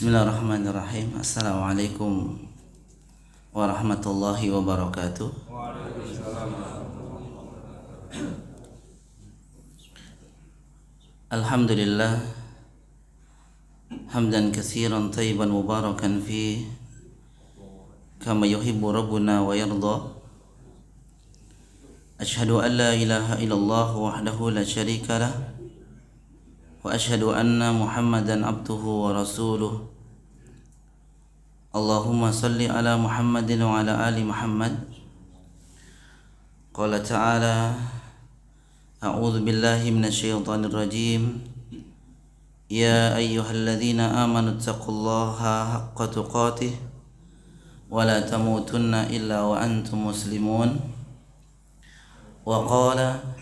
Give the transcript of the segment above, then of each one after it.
Bismillahirrahmanirrahim. Assalamualaikum warahmatullahi wabarakatuh. Alhamdulillah hamdan katsiran thayyiban mubarakan fi kama yuhibbu rabbuna wa yarda. Ashhadu an la ilaha illallah wahdahu la syarika lah wa ashhadu anna Muhammadan abduhu wa rasuluh. Allahumma salli ala Muhammadin wa ala ali Muhammad. Qala ta'ala a'udzu billahi minasyaitonir rajim. Ya ayyuhalladzina amanu taqullaha haqqa tuqatih wa la tamutunna illa wa antum muslimun. Wa qala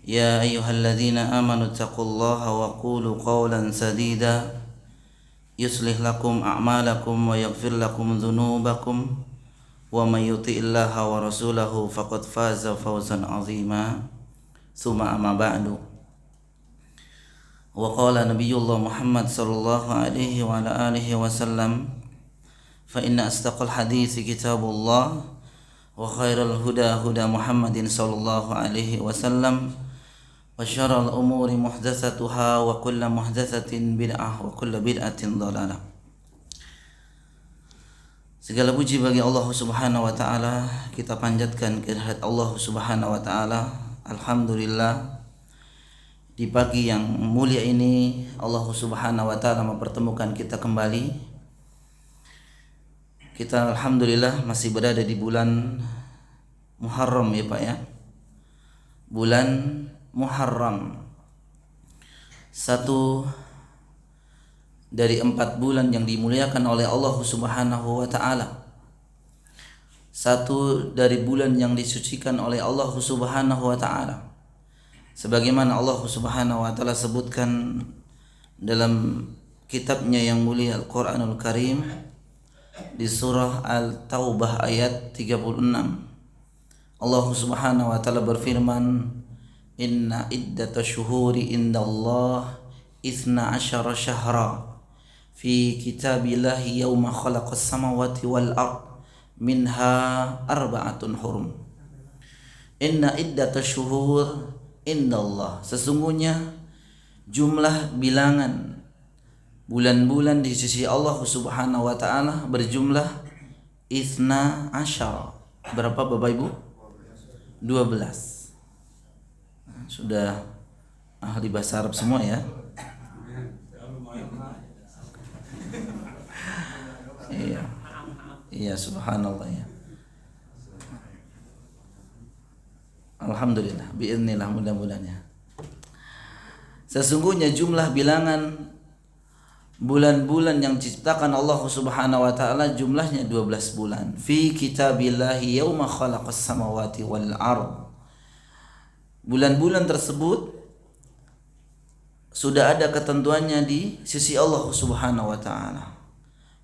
يا أيها الذين آمنوا اتقوا الله وقولوا قولا سديدا يصلح لكم أعمالكم ويغفر لكم ذنوبكم ومن يطع الله ورسوله فقد فاز فوزا عظيما ثم أما بعد وقال نبي الله محمد صلى الله عليه وعلى آله وسلم فإن أصدق الحديث كتاب الله وخير الهدى هدى محمد صلى الله عليه وسلم وشر الأمور محدثاتها وكل محدثة بدعة وكل بدعة ضلالة. Segala puji bagi Allah Subhanahu wa taala, kita panjatkan kehadirat Allah Subhanahu wa taala. Alhamdulillah, di pagi yang mulia ini Allah Subhanahu wa taala mempertemukan kita kembali. Kita alhamdulillah masih berada di bulan Muharram ya Pak ya. Bulan Muharram, satu dari 4 bulan yang dimuliakan oleh Allah Subhanahu wa taala, satu dari bulan yang disucikan oleh Allah Subhanahu wa taala, sebagaimana Allah Subhanahu wa taala sebutkan dalam kitabnya yang mulia Al-Qur'anul Karim di surah Al-Taubah ayat 36. Allah Subhanahu wa taala berfirman, Inna iddata syuhuri indallah ithna asyara syahra fi kitabillahi yawma khalaqas samawati wal ard minha arba'atun hurum. Inna iddata syuhur indallah, sesungguhnya jumlah bilangan bulan-bulan di sisi Allah Subhanahu wa taala berjumlah ithna asyara. Berapa Bapak Ibu? 12. Sudah ahli bahasa Arab semua ya. Iya. Iya, subhanallah ya. Alhamdulillah, biiznillah, mudah-mudahan. Sesungguhnya jumlah bilangan bulan-bulan yang diciptakan Allah Subhanahu wa taala jumlahnya 12 bulan. Fi kitabillahi yauma khalaqas samawati wal ard. Bulan-bulan tersebut sudah ada ketentuannya di sisi Allah Subhanahu wa taala.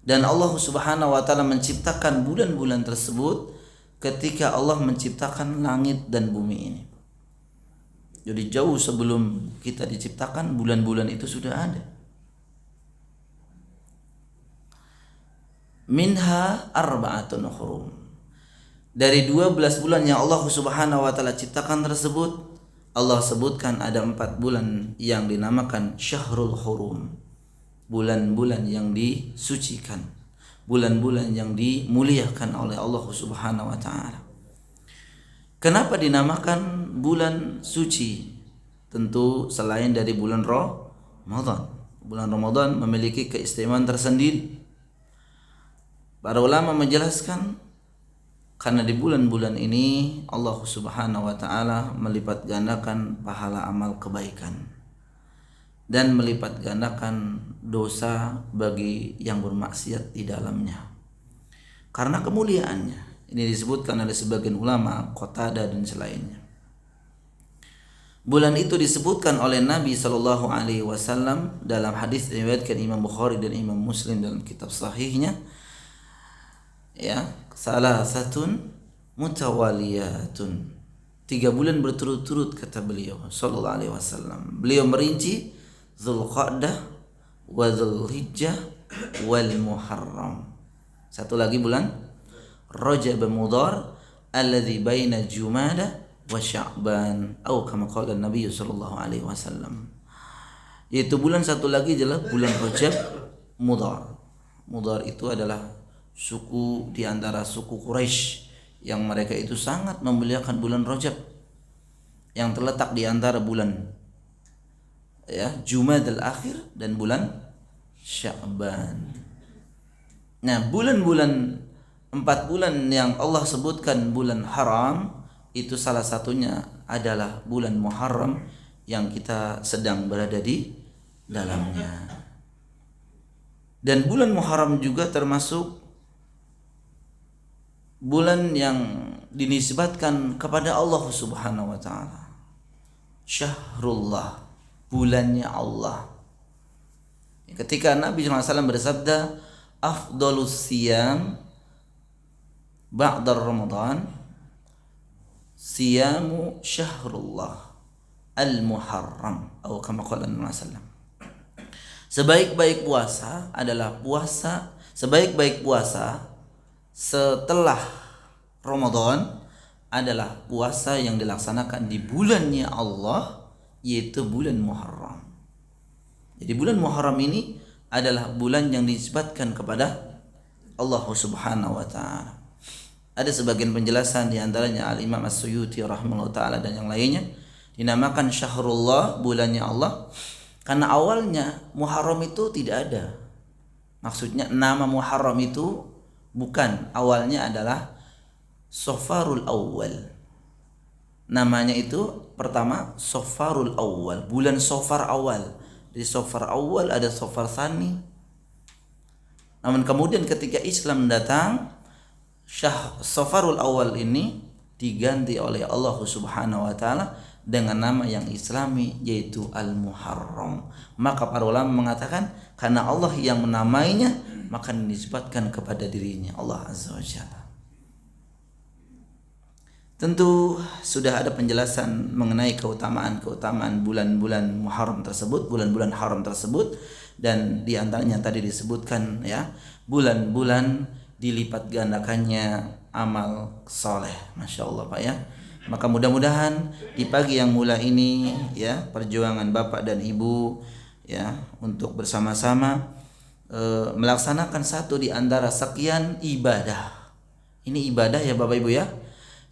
Dan Allah Subhanahu wa taala menciptakan bulan-bulan tersebut ketika Allah menciptakan langit dan bumi ini. Jadi jauh sebelum kita diciptakan, bulan-bulan itu sudah ada. Minha arba'atun hurum. Dari 12 bulan yang Allah Subhanahu wa taala ciptakan tersebut, Allah sebutkan ada 4 bulan yang dinamakan Syahrul Hurum, bulan-bulan yang disucikan, bulan-bulan yang dimuliakan oleh Allah Subhanahu wa taala. Kenapa dinamakan bulan suci? Tentu selain dari bulan Ramadan. Bulan Ramadan memiliki keistimewaan tersendiri. Para ulama menjelaskan karena di bulan-bulan ini Allah Subhanahu wa taala melipat gandakan pahala amal kebaikan dan melipat gandakan dosa bagi yang bermaksiat di dalamnya. Karena kemuliaannya. Ini disebutkan oleh sebagian ulama, Qatadah dan selainnya. Bulan itu disebutkan oleh Nabi sallallahu alaihi wasallam dalam hadis diriwayatkan Imam Bukhari dan Imam Muslim dalam kitab sahihnya. Ya, salah satun mutawaliyatun, 3 bulan berturut-turut kata beliau sallallahu alaihi wasallam. Beliau merinci Dzulqa'dah wa Dzulhijjah wal Muharram. Satu lagi bulan Rajab Mudhar alladzi baina Jumada wa Sya'ban atau kama qala Nabi sallallahu alaihi wasallam. Yaitu bulan satu lagi adalah bulan Rajab Mudhar. Mudhar itu adalah suku di antara suku Quraisy yang mereka itu sangat memuliakan bulan Rajab yang terletak di antara bulan Jumadal Akhir dan bulan Sya'ban. Nah, bulan-bulan 4 bulan yang Allah sebutkan bulan haram itu salah satunya adalah bulan Muharram yang kita sedang berada di dalamnya. Dan bulan Muharram juga termasuk bulan yang dinisbatkan kepada Allah Subhanahu wa taala. Syahrullah, bulannya Allah. Ketika Nabi SAW bersabda, afdalus siyam ba'da Ramadan siyamu syahrullah al-Muharram atau kama qala Nabi SAW. Sebaik-baik puasa adalah sebaik-baik puasa setelah Ramadan adalah puasa yang dilaksanakan di bulannya Allah, yaitu bulan Muharram. Jadi bulan Muharram ini adalah bulan yang dinisbatkan kepada Allah Subhanahu wa taala. Ada sebagian penjelasan di antaranya Al-Imam As-Suyuti rahimahullah taala dan yang lainnya dinamakan Syahrullah, bulannya Allah, karena awalnya Muharram itu tidak ada. Maksudnya nama Muharram itu bukan, awalnya adalah Safarul Awwal. Namanya itu pertama Safarul Awwal, bulan Safar awal. Di Safar awal ada Safar Tsani. Namun kemudian ketika Islam datang, Safarul Awal ini diganti oleh Allah Subhanahu wa taala dengan nama yang Islami, yaitu Al-Muharram. Maka para ulama mengatakan karena Allah yang menamainya, maka dinisbatkan kepada dirinya Allah Azza wa Jalla. Tentu sudah ada penjelasan mengenai keutamaan bulan-bulan Muharram tersebut, bulan-bulan haram tersebut, dan di antaranya tadi disebutkan bulan-bulan dilipat gandakannya amal soleh. Masya Allah Pak ya. Maka mudah-mudahan di pagi yang mulai ini perjuangan Bapak dan Ibu untuk bersama-sama melaksanakan satu di antara sekian ibadah. Ini ibadah ya Bapak Ibu ya,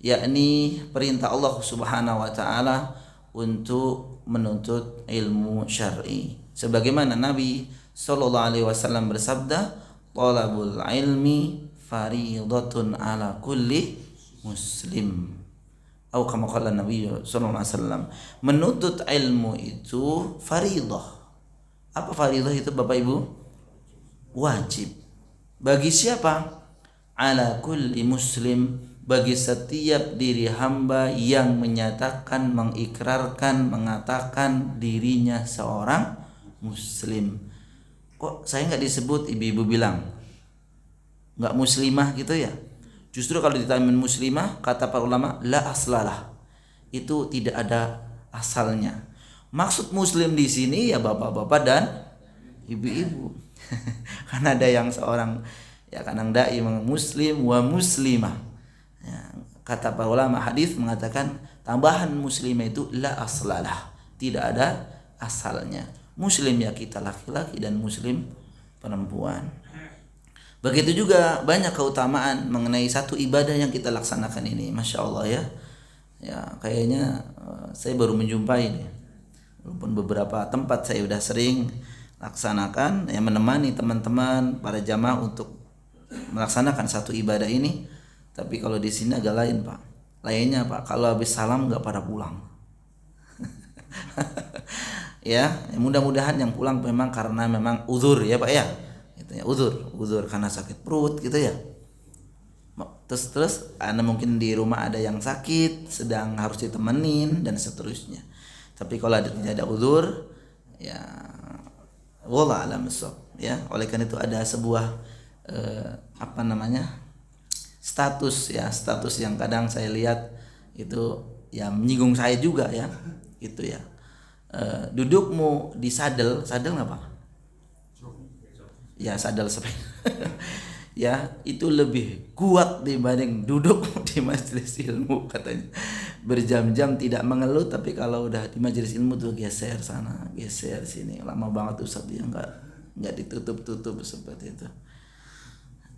yakni perintah Allah Subhanahu wa taala untuk menuntut ilmu syar'i. Sebagaimana Nabi sallallahu alaihi wasallam bersabda, "Talabul ilmi fariidatun ala kulli muslim." Atau kama qala Nabi sallallahu alaihi wasallam, menuntut ilmu itu fariidah. Apa fariidah itu Bapak Ibu? Wajib. Bagi siapa? Ala kulli muslim, bagi setiap diri hamba yang menyatakan, mengikrarkan, mengatakan dirinya seorang muslim. Kok saya nggak disebut, ibu-ibu bilang nggak muslimah gitu ya? Justru kalau ditanya muslimah, kata para ulama, la aslalah, itu tidak ada asalnya. Maksud muslim di sini ya bapak-bapak dan ibu-ibu. Karena ada yang seorang kadang dai muslim wa muslimah. Kata para ulama hadis mengatakan tambahan muslimah itu la aslalah, tidak ada asalnya. Muslim ya kita laki-laki dan muslim perempuan. Begitu juga banyak keutamaan mengenai satu ibadah yang kita laksanakan ini. Masya Allah ya. Ya kayaknya saya baru menjumpai nih. Walaupun beberapa tempat saya sudah sering laksanakan, menemani teman-teman para jamaah untuk melaksanakan satu ibadah ini. Tapi kalau di sini agak lain Pak. Lainnya Pak, kalau habis salam nggak pada pulang. Mudah-mudahan yang pulang memang karena memang uzur ya Pak ya. Itu ya, uzur karena sakit perut gitu ya. Terus Anda mungkin di rumah ada yang sakit, sedang harus ditemenin dan seterusnya. Tapi kalau tidak ada uzur, ya wallah alam bissawab ya. Oleh karena itu ada sebuah status yang kadang saya lihat itu ya menyinggung saya juga ya, gitu ya. Dudukmu di sadel nggak Pak? ya sadal sepeda ya itu lebih kuat dibanding duduk di majelis ilmu katanya. Berjam-jam tidak mengeluh, tapi kalau udah di majelis ilmu tuh geser sana, geser sini, lama banget Ustaz dia nggak ditutup-tutup seperti itu.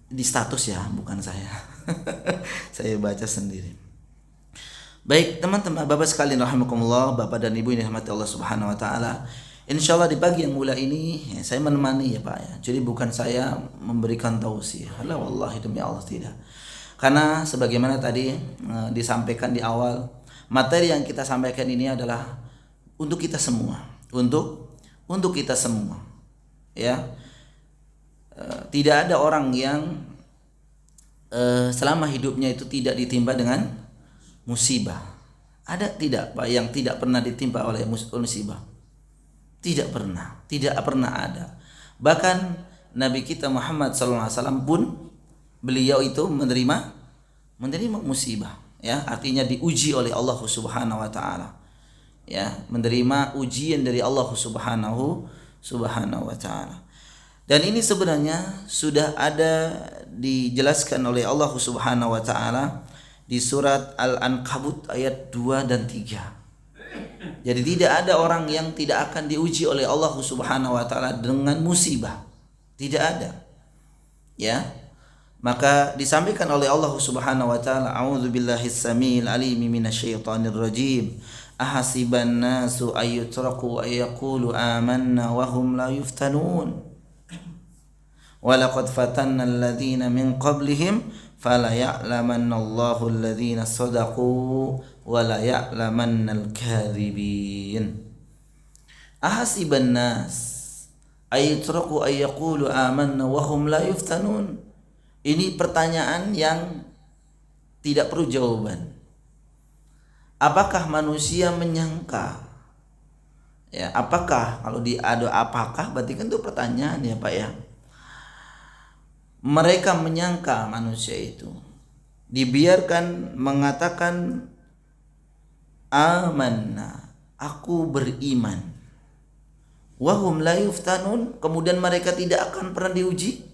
Di status ya, bukan saya. Saya baca sendiri. Baik teman-teman, Bapak sekalian rahimakumullah, Bapak dan Ibu yang dirahmati Allah Subhanahu wa taala. Insyaallah di pagi yang mulia ini ya, saya menemani ya Pak ya. Jadi bukan saya memberikan tausiah. La wallahi demi Allah tidak. Karena sebagaimana tadi disampaikan di awal, materi yang kita sampaikan ini adalah untuk kita semua, untuk kita semua. Ya. Tidak ada orang yang selama hidupnya itu tidak ditimpa dengan musibah. Ada tidak Pak yang tidak pernah ditimpa oleh musibah? Tidak pernah ada. Bahkan Nabi kita Muhammad SAW pun beliau itu menerima musibah, ya, artinya diuji oleh Allah Subhanahu wa taala. Ya, menerima ujian dari Allah Subhanahu wa taala. Dan ini sebenarnya sudah ada dijelaskan oleh Allah Subhanahu wa taala di surat Al-Ankabut ayat 2 dan 3. Jadi tidak ada orang yang tidak akan diuji oleh Allah Subhanahu wa taala dengan musibah. Tidak ada. Ya. Maka disampaikan oleh Allah Subhanahu wa taala, a'udzubillahis samil alim minasyaitonir rajim. Ahasiban nasu ayyutraku ayyaqulu amanna wa hum la yuftanun. Walaqad fatanna alladhina min qablihim fala ya'lamanna Allahu alladhina sadaqu wala ya'lamannal kadhibin. Ahasiban nas ayutraku ayyaqulu amanna wa hum la yuftanun. Ini pertanyaan yang tidak perlu jawaban. Apakah manusia menyangka? Ya, apakah kalau ada apakah berarti kan itu pertanyaan ya Pak ya. Mereka menyangka manusia itu dibiarkan mengatakan amanna, aku beriman, wahum la yuftanun, kemudian mereka tidak akan pernah diuji.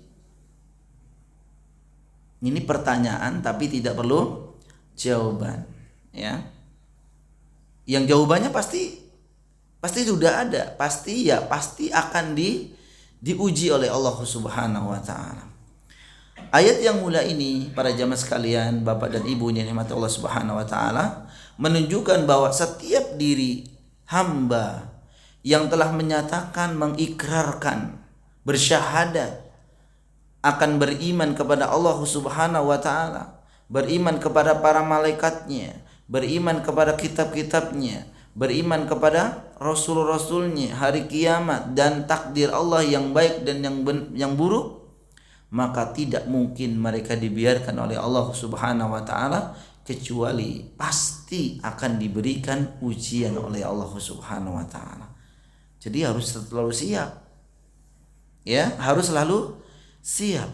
Ini pertanyaan tapi tidak perlu jawaban, ya. Yang jawabannya pasti sudah ada, pasti akan diuji oleh Allah Subhanahu wa taala. Ayat yang mulia ini para jamaah sekalian, Bapak dan Ibu yang dirahmati Allah Subhanahu wa taala, menunjukkan bahwa setiap diri hamba yang telah menyatakan, mengikrarkan, bersyahadat akan beriman kepada Allah Subhanahu wa taala, beriman kepada para malaikatnya, beriman kepada kitab-kitabnya, beriman kepada rasul-rasulnya, hari kiamat dan takdir Allah yang baik dan yang buruk, maka tidak mungkin mereka dibiarkan oleh Allah Subhanahu wa taala kecuali pasti akan diberikan ujian oleh Allah Subhanahu wa taala. Jadi harus selalu siap. Ya, harus selalu siap.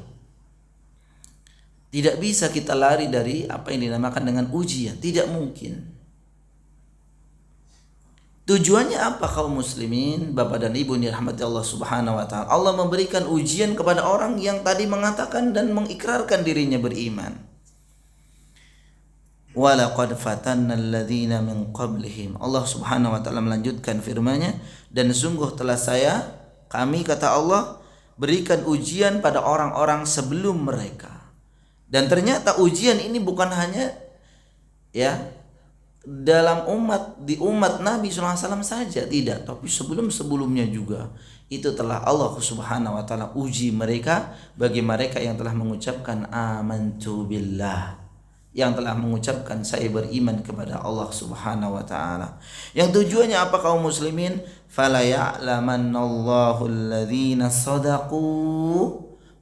Tidak bisa kita lari dari apa yang dinamakan dengan ujian, tidak mungkin. Tujuannya apa kaum muslimin, Bapak dan Ibu yang dirahmati Allah Subhanahu wa taala? Allah memberikan ujian kepada orang yang tadi mengatakan dan mengikrarkan dirinya beriman. Walaqad fatanna alladhina min qablihim. Allah Subhanahu wa taala melanjutkan firman-Nya, dan sungguh telah kami kata Allah berikan ujian pada orang-orang sebelum mereka. Dan ternyata ujian ini bukan hanya ya dalam di umat Nabi SAW saja, tidak, tapi sebelumnya juga itu telah Allah Subhanahu wa taala uji mereka, bagi mereka yang telah mengucapkan amantu billah, yang telah mengucapkan saya beriman kepada Allah Subhanahu wa taala. Yang tujuannya apa kaum muslimin? Fala ya'lamannallahu alladhina sadaqu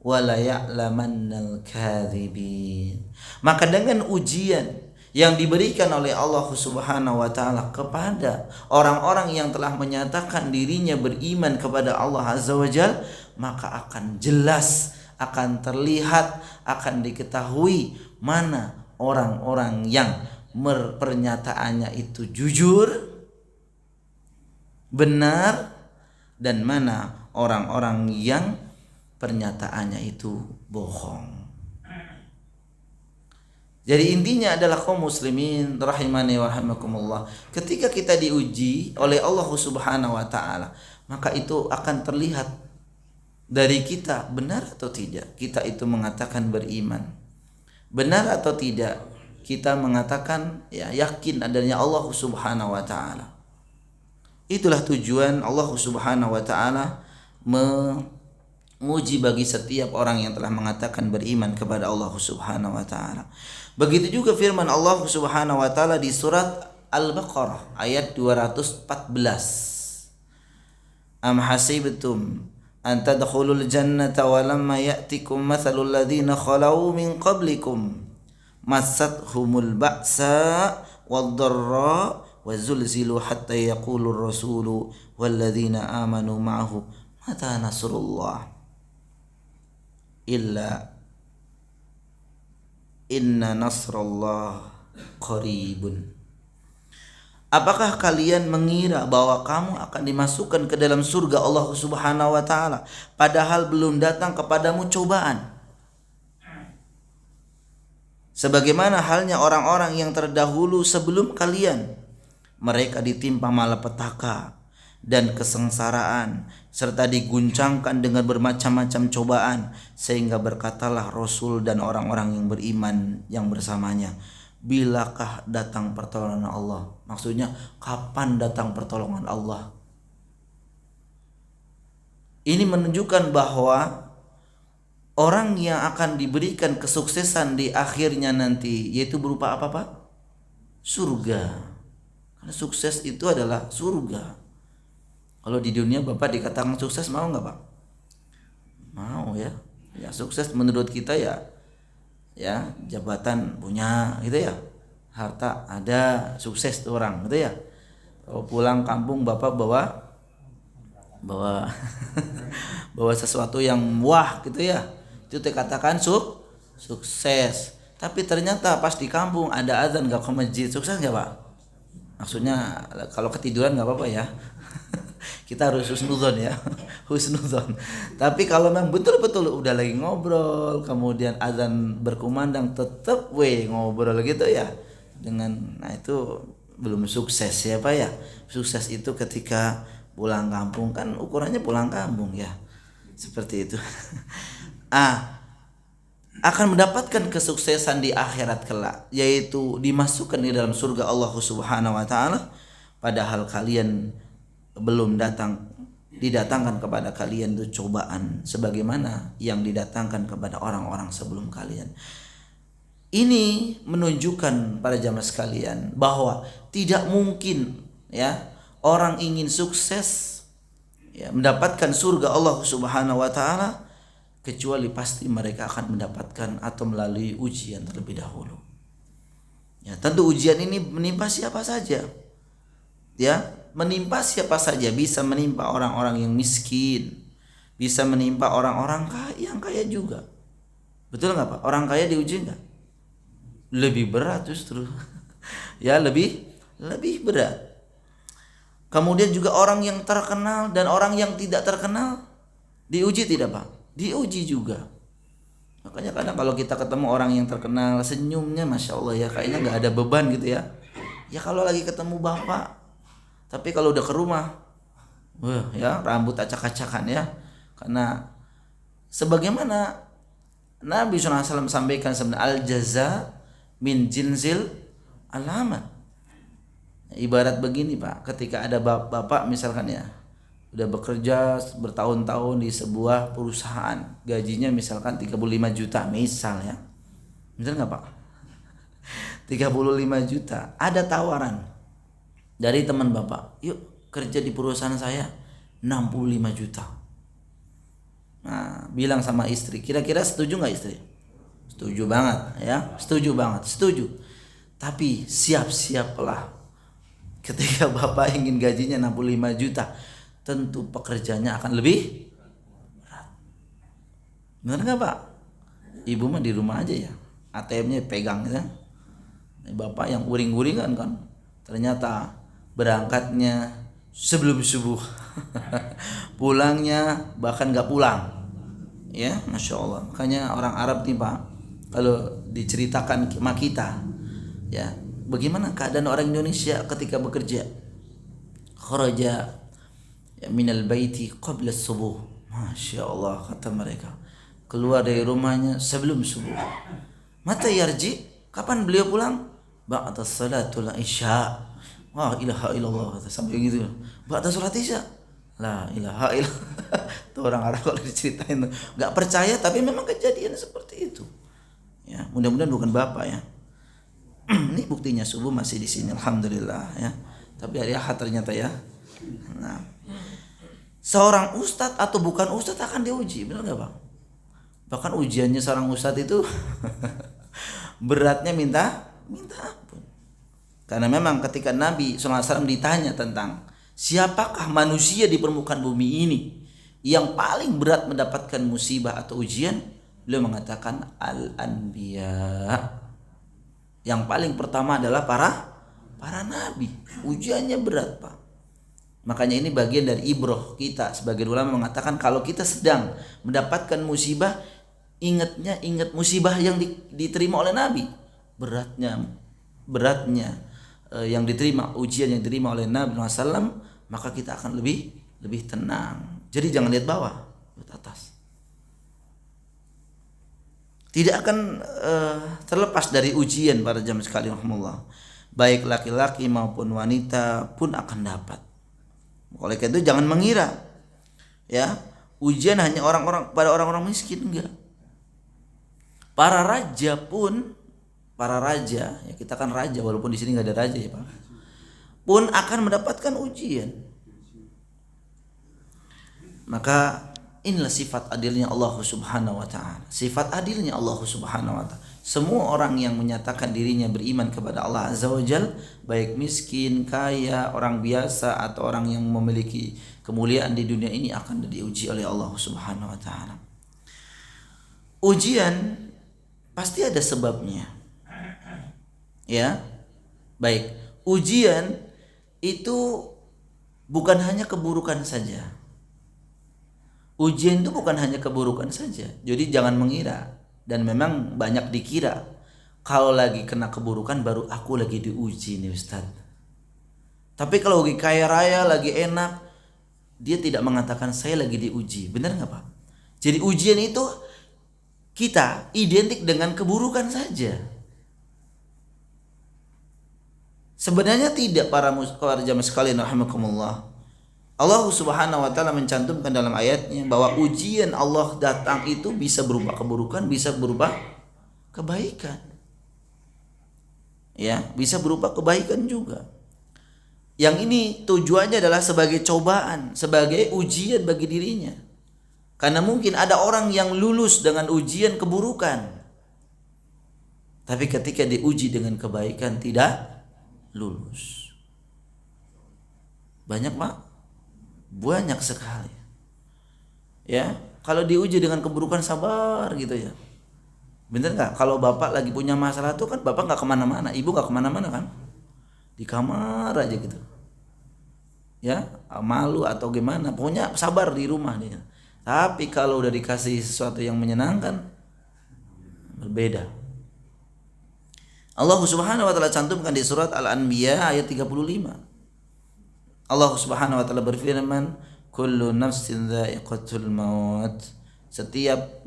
wa la ya'lamannal kadhibin. Maka dengan ujian yang diberikan oleh Allah Subhanahu wa taala kepada orang-orang yang telah menyatakan dirinya beriman kepada Allah Azza wa Jalla, maka akan jelas, akan terlihat, akan diketahui mana orang-orang yang pernyataannya itu jujur, benar, dan mana orang-orang yang pernyataannya itu bohong. Jadi intinya adalah kaum muslimin rahimani wa rahimakumullah, ketika kita diuji oleh Allah Subhanahu wa taala, maka itu akan terlihat dari kita benar atau tidak kita itu mengatakan beriman. Benar atau tidak kita mengatakan ya yakin adanya Allah Subhanahu wa taala. Itulah tujuan Allah Subhanahu wa taala menguji bagi setiap orang yang telah mengatakan beriman kepada Allah Subhanahu wa taala. Begitu juga firman Allah Subhanahu wa taala di surat Al-Baqarah ayat 214. Am hasibtum an tadkhulul jannata wa lamma ya'tikum mathalul ladzina khalau min qablikum massathumul ba'sa wad-dharra wa zulzilu hatta yaqulur rasulu wal ladzina amanu ma'ahu mata nasrullah illa inna nasrallah qaribun. Apakah kalian mengira bahwa kamu akan dimasukkan ke dalam surga Allah Subhanahu wa taala padahal belum datang kepadamu cobaan? Sebagaimana halnya orang-orang yang terdahulu sebelum kalian, mereka ditimpa malapetaka dan kesengsaraan serta diguncangkan dengan bermacam-macam cobaan, sehingga berkatalah Rasul dan orang-orang yang beriman yang bersamanya, bilakah datang pertolongan Allah? Maksudnya kapan datang pertolongan Allah? Ini menunjukkan bahwa orang yang akan diberikan kesuksesan di akhirnya nanti yaitu berupa apa Pak? Surga. Karena sukses itu adalah surga. Kalau di dunia Bapak dikatakan sukses, mau nggak Pak? Mau ya. Ya sukses menurut kita ya jabatan punya gitu ya, harta ada, sukses tuh orang gitu ya. Kalau pulang kampung Bapak bawa bawa sesuatu yang wah gitu ya, itu dikatakan sukses. Tapi ternyata pas di kampung ada azan nggak ke masjid, sukses nggak Pak? Maksudnya kalau ketiduran nggak apa-apa ya. Kita harus husnudzon ya, husnudzon. Tapi kalau memang betul-betul udah lagi ngobrol, kemudian azan berkumandang, tetap ngobrol gitu ya, nah itu belum sukses ya Pak ya. Sukses itu ketika pulang kampung, kan ukurannya pulang kampung ya, seperti itu. Akan mendapatkan kesuksesan di akhirat kelak, yaitu dimasukkan di dalam surga Allah Subhanahu wa taala, padahal kalian belum didatangkan kepada kalian itu cobaan sebagaimana yang didatangkan kepada orang-orang sebelum kalian. Ini menunjukkan para jamaah sekalian bahwa tidak mungkin ya orang ingin sukses ya mendapatkan surga Allah Subhanahu wa taala kecuali pasti mereka akan mendapatkan atau melalui ujian terlebih dahulu. Ya, tentu ujian ini menimpa siapa saja. Ya, menimpa siapa saja, bisa menimpa orang-orang yang miskin, bisa menimpa orang-orang yang kaya juga. Betul nggak Pak? Orang kaya diuji nggak? Lebih berat justru. Ya, lebih berat. Kemudian juga orang yang terkenal dan orang yang tidak terkenal diuji tidak Pak? Diuji juga. Makanya kadang kalau kita ketemu orang yang terkenal, senyumnya Masya Allah ya, kayaknya nggak ada beban gitu ya. Ya kalau lagi ketemu Bapak, tapi kalau udah ke rumah, wah ya rambut acak-acakan ya. Karena sebagaimana Nabi SAW sampaikan sebenarnya al-jaza min jinsil alamat. Ibarat begini Pak, ketika ada bapak misalkan ya, udah bekerja bertahun-tahun di sebuah perusahaan, gajinya misalkan 35 juta misal ya. Misal nggak Pak? 35 juta, ada tawaran dari teman Bapak, yuk kerja di perusahaan saya 65 juta. Nah, bilang sama istri, kira-kira setuju nggak istri? Setuju banget ya, setuju banget, setuju. Tapi siap-siaplah ketika Bapak ingin gajinya 65 juta, tentu pekerjaannya akan lebih berat. Benar nggak Pak? Ibu mah di rumah aja ya, ATM-nya pegang ya. Bapak yang uring-uringan kan, ternyata berangkatnya sebelum subuh, pulangnya bahkan nggak pulang, Ya, masya Allah. Makanya orang Arab nih Pak, kalau diceritakan sama kita, ya, bagaimana keadaan orang Indonesia ketika bekerja? Kharaja ya, minal baiti qabla subuh. Masya Allah kata mereka. Keluar dari rumahnya sebelum subuh. Mata yarji? Kapan beliau pulang? Ba'da salatul isya. Wah, ilaha illallah kata sampai gitu. Ba'da salat isya. La ilaha illallah. Tuh orang Arab kalau diceritain nggak percaya, tapi memang kejadian seperti itu. Ya, mudah-mudahan bukan bapak ya. Ini buktinya subuh masih di sini, alhamdulillah ya. Tapi hari Ahad ternyata ya. Nah, seorang ustadz atau bukan ustadz akan diuji, benar nggak Bang? Bahkan ujiannya seorang ustadz itu beratnya minta ampun. Karena memang ketika Nabi SAW ditanya tentang siapakah manusia di permukaan bumi ini yang paling berat mendapatkan musibah atau ujian, beliau mengatakan al-anbiya. Yang paling pertama adalah para nabi. Ujiannya berat Pak. Makanya ini bagian dari ibroh kita. Sebagian ulama mengatakan kalau kita sedang mendapatkan musibah, ingat musibah yang diterima oleh Nabi. Beratnya yang diterima, ujian yang diterima oleh Nabi SAW, maka kita akan lebih tenang. Jadi jangan lihat bawah, lihat atas. Tidak akan terlepas dari ujian para jamaah sekalian rahimahullah. Baik laki-laki maupun wanita pun akan dapat. Oleh karena itu jangan mengira ya ujian hanya pada orang-orang miskin, enggak. Para raja ya, kita kan raja walaupun di sini nggak ada raja ya Pak, pun akan mendapatkan ujian. Maka inilah sifat adilnya Allah Subhanahu wa taala. Sifat adilnya Allah Subhanahu wa taala. Semua orang yang menyatakan dirinya beriman kepada Allah Azza wa Jal, baik miskin, kaya, orang biasa atau orang yang memiliki kemuliaan di dunia ini akan diuji oleh Allah Subhanahu wa taala. Ujian pasti ada sebabnya. Ya. Baik, ujian itu bukan hanya keburukan saja. Ujian itu bukan hanya keburukan saja. Jadi jangan mengira, dan memang banyak dikira kalau lagi kena keburukan baru aku lagi diuji nih Ustaz. Tapi kalau lagi kaya raya, lagi enak, dia tidak mengatakan saya lagi diuji. Benar nggak Pak? Jadi ujian itu kita identik dengan keburukan saja. Sebenarnya tidak para jamaah sekalian rahimakumullah. Allah Subhanahu wa taala mencantumkan dalam ayatnya bahwa ujian Allah datang itu bisa berupa keburukan, bisa berupa kebaikan. Ya, bisa berupa kebaikan juga. Yang ini tujuannya adalah sebagai cobaan, sebagai ujian bagi dirinya. Karena mungkin ada orang yang lulus dengan ujian keburukan, tapi ketika diuji dengan kebaikan tidak lulus. Banyak Pak, banyak sekali. Ya, kalau diuji dengan keburukan sabar gitu ya. Bener nggak? Kalau bapak lagi punya masalah tuh kan bapak nggak kemana-mana, ibu nggak kemana-mana kan, di kamar aja gitu. Ya, malu atau gimana, pokoknya sabar di rumah dia. Tapi kalau udah dikasih sesuatu yang menyenangkan, berbeda. Allah Subhanahu wa taala cantumkan di surat Al-Anbiya ayat 35. Allah Subhanahu wa taala berfirman, "Kullu nafsin dha'iqatul maut." Setiap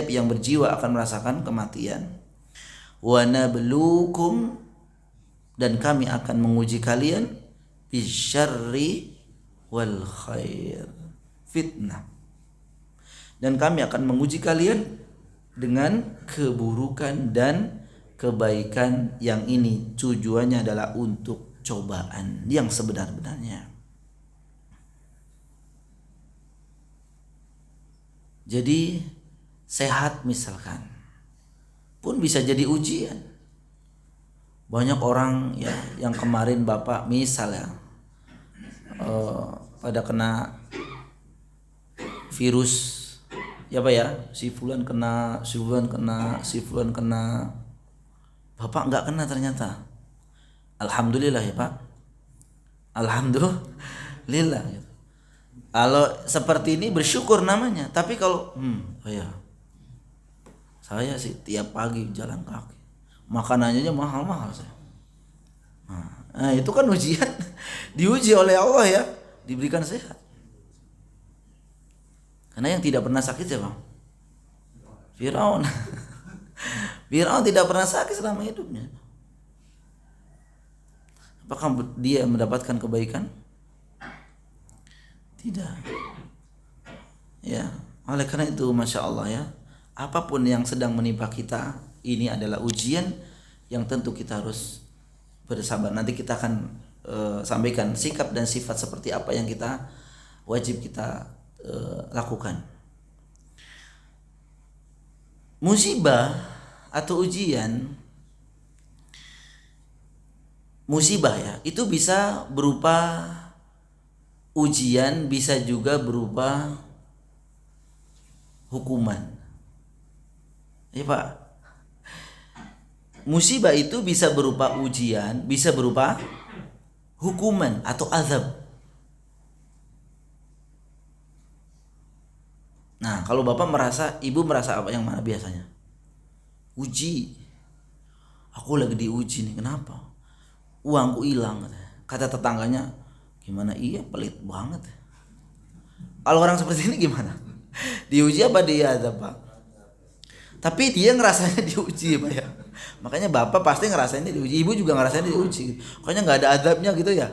yang berjiwa akan merasakan kematian. Wa nabluukum, dan kami akan menguji kalian bisyarri wal khair. Fitnah. Dan kami akan menguji kalian dengan keburukan dan kebaikan, yang ini tujuannya adalah untuk cobaan yang sebenar-benarnya. Jadi sehat misalkan pun bisa jadi ujian. Banyak orang ya yang kemarin bapak misal ya pada kena virus ya Pak ya, si fulan kena, bapak nggak kena ternyata. Alhamdulillah ya Pak, alhamdulillah. Kalau seperti ini bersyukur namanya. Tapi kalau ya saya sih tiap pagi jalan kaki, makanannya aja mahal-mahal saya. Nah, itu kan ujian, diuji oleh Allah ya, diberikan sehat. Karena yang tidak pernah sakit siapa? Firaun. Firaun tidak pernah sakit selama hidupnya. Apakah dia mendapatkan kebaikan? Tidak. Ya, oleh karena itu masya Allah ya, apapun yang sedang menimpa kita ini adalah ujian yang tentu kita harus bersabar. Nanti kita akan sampaikan sikap dan sifat seperti apa yang kita wajib kita lakukan. Musibah atau ujian, musibah ya, itu bisa berupa ujian, bisa juga berupa hukuman. Ya Pak, musibah itu bisa berupa ujian, bisa berupa hukuman atau azab. Nah, kalau bapak merasa, ibu merasa apa yang mana biasanya? Uji. Aku lagi diuji nih, kenapa? Uangku hilang. Kata tetangganya, gimana? Iya, pelit banget. Kalau orang seperti ini gimana? Diuji apa dia azab, Pak? Tapi dia ngerasanya diuji, Pak ya. Makanya bapak pasti ngerasain diuji, ibu juga ngerasain diuji. Pokoknya nggak ada azabnya gitu ya.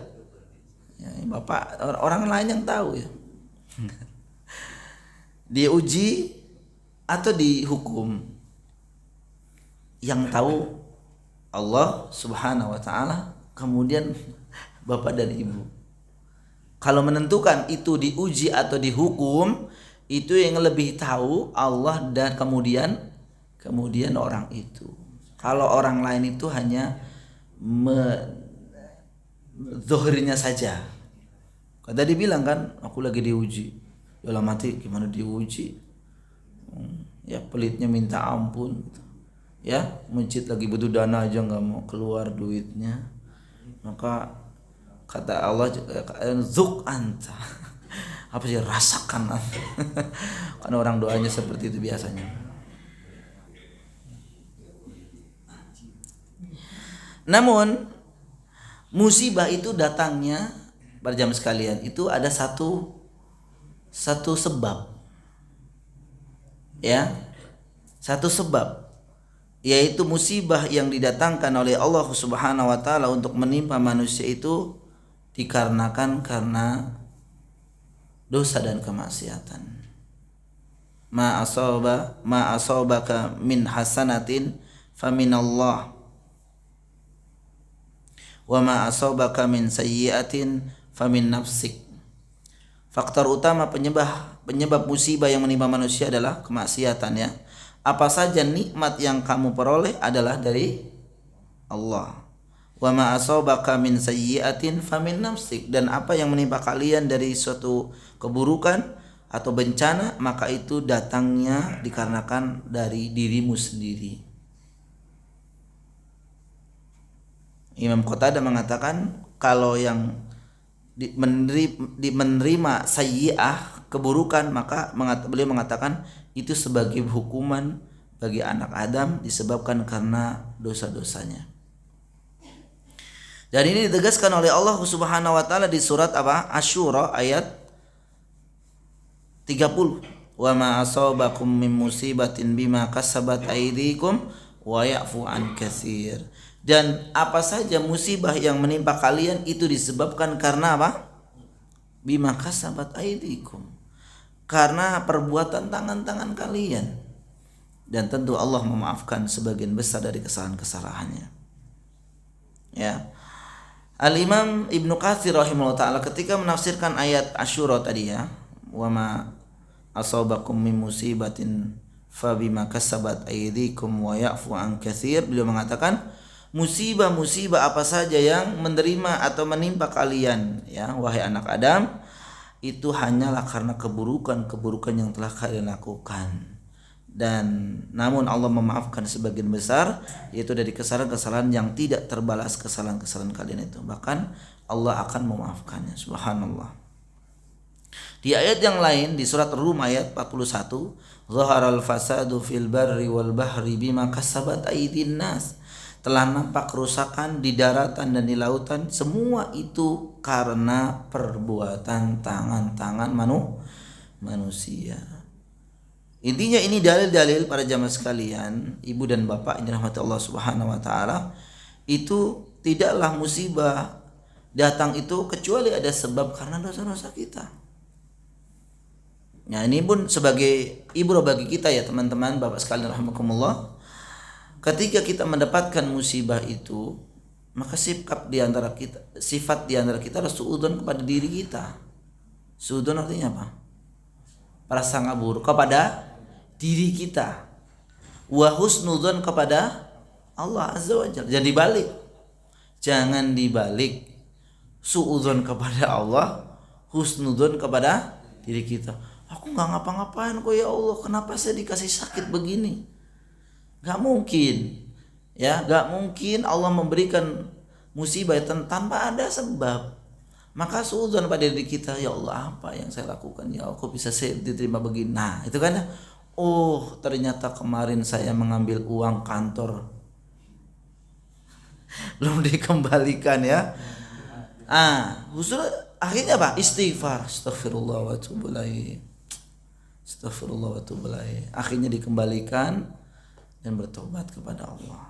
Ya, bapak orang lain yang tahu ya. Diuji atau dihukum, yang tahu Allah Subhanahu wa taala, kemudian bapak dan ibu. Kalau menentukan itu diuji atau dihukum, itu yang lebih tahu Allah dan kemudian orang itu. Kalau orang lain itu hanya zohirnya saja. Kata dia bilang kan, aku lagi diuji. Dalam hati gimana diuji? Ya pelitnya minta ampun gitu. Ya, masjid lagi butuh dana aja nggak mau keluar duitnya. Maka kata Allah, zuk anta. Apa sih, rasakan anta. Karena orang doanya seperti itu biasanya. Namun musibah itu datangnya, berjam sekalian, itu ada satu sebab, ya, satu sebab, yaitu musibah yang didatangkan oleh Allah Subhanahu wa taala untuk menimpa manusia itu dikarenakan karena dosa dan kemaksiatan. Ma asabaka min hasanatin faminallah wa ma asabaka min sayyi'atin famin nafsik. Faktor utama penyebab musibah yang menimpa manusia adalah kemaksiatan ya. Apa saja nikmat yang kamu peroleh adalah dari Allah. Wa ma asabaka min sayyi'atin famin nafsik, dan apa yang menimpa kalian dari suatu keburukan atau bencana, maka itu datangnya dikarenakan dari dirimu sendiri. Imam Qatadah mengatakan kalau yang menerima sayyi'ah, keburukan, maka beliau mengatakan itu sebagai hukuman bagi anak Adam disebabkan karena dosa-dosanya. Dan ini ditegaskan oleh Allah Subhanahu wa taala di surat apa? Asy-Syura ayat 30. Wa ma asabakum min musibatin bima kasabat aydikum wa ya'fu an katsir. Dan apa saja musibah yang menimpa kalian itu disebabkan karena apa? Bima kasabat aydikum, karena perbuatan tangan-tangan kalian. Dan tentu Allah memaafkan sebagian besar dari kesalahan-kesalahannya. Ya. Al-Imam Ibnu Katsir rahimahullah taala ketika menafsirkan ayat Asy-Syura tadi ya, wa ma asabakum min musibatin fa bima kasabat aydikum wa ya'fu an katsir, beliau mengatakan musibah-musibah apa saja yang menerima atau menimpa kalian ya wahai anak Adam, itu hanyalah karena keburukan-keburukan yang telah kalian lakukan. Dan namun Allah memaafkan sebagian besar, yaitu dari kesalahan-kesalahan yang tidak terbalas kesalahan-kesalahan kalian itu. Bahkan Allah akan memaafkannya, subhanallah. Di ayat yang lain di surat Rum ayat 41, zaharal fasadu fil barri wal bahri bima kasabat aydin nas. Telah nampak kerusakan di daratan dan di lautan, semua itu karena perbuatan tangan-tangan manusia. Intinya ini dalil-dalil para jamaah sekalian, ibu dan bapak yang dirahmati Allah Subhanahu wa taala, itu tidaklah musibah datang itu kecuali ada sebab karena dosa-dosa kita. Nah, ini pun sebagai ibrah bagi kita ya teman-teman, bapak sekalian rahimakumullah. Ketika kita mendapatkan musibah itu, maka sifat di antara kita harus suudzon kepada diri kita. Suudzon artinya apa? Prasangka buruk kepada diri kita, wa husnudzon kepada Allah azza wajalla. Jadi balik, jangan dibalik, suudzon kepada Allah, husnudzon kepada diri kita. Aku nggak ngapa-ngapain kok ya Allah, kenapa saya dikasih sakit begini? Nggak mungkin, ya nggak mungkin Allah memberikan musibah tanpa ada sebab. Maka suudzon pada diri kita, ya Allah apa yang saya lakukan, ya Allah kok bisa saya diterima begini. Nah itu kan, oh ternyata kemarin saya mengambil uang kantor belum dikembalikan ya. Akhirnya apa? Istighfar, astagfirullah wa atubu ilaih, astagfirullah wa atubu ilaih. Akhirnya dikembalikan dan bertobat kepada Allah.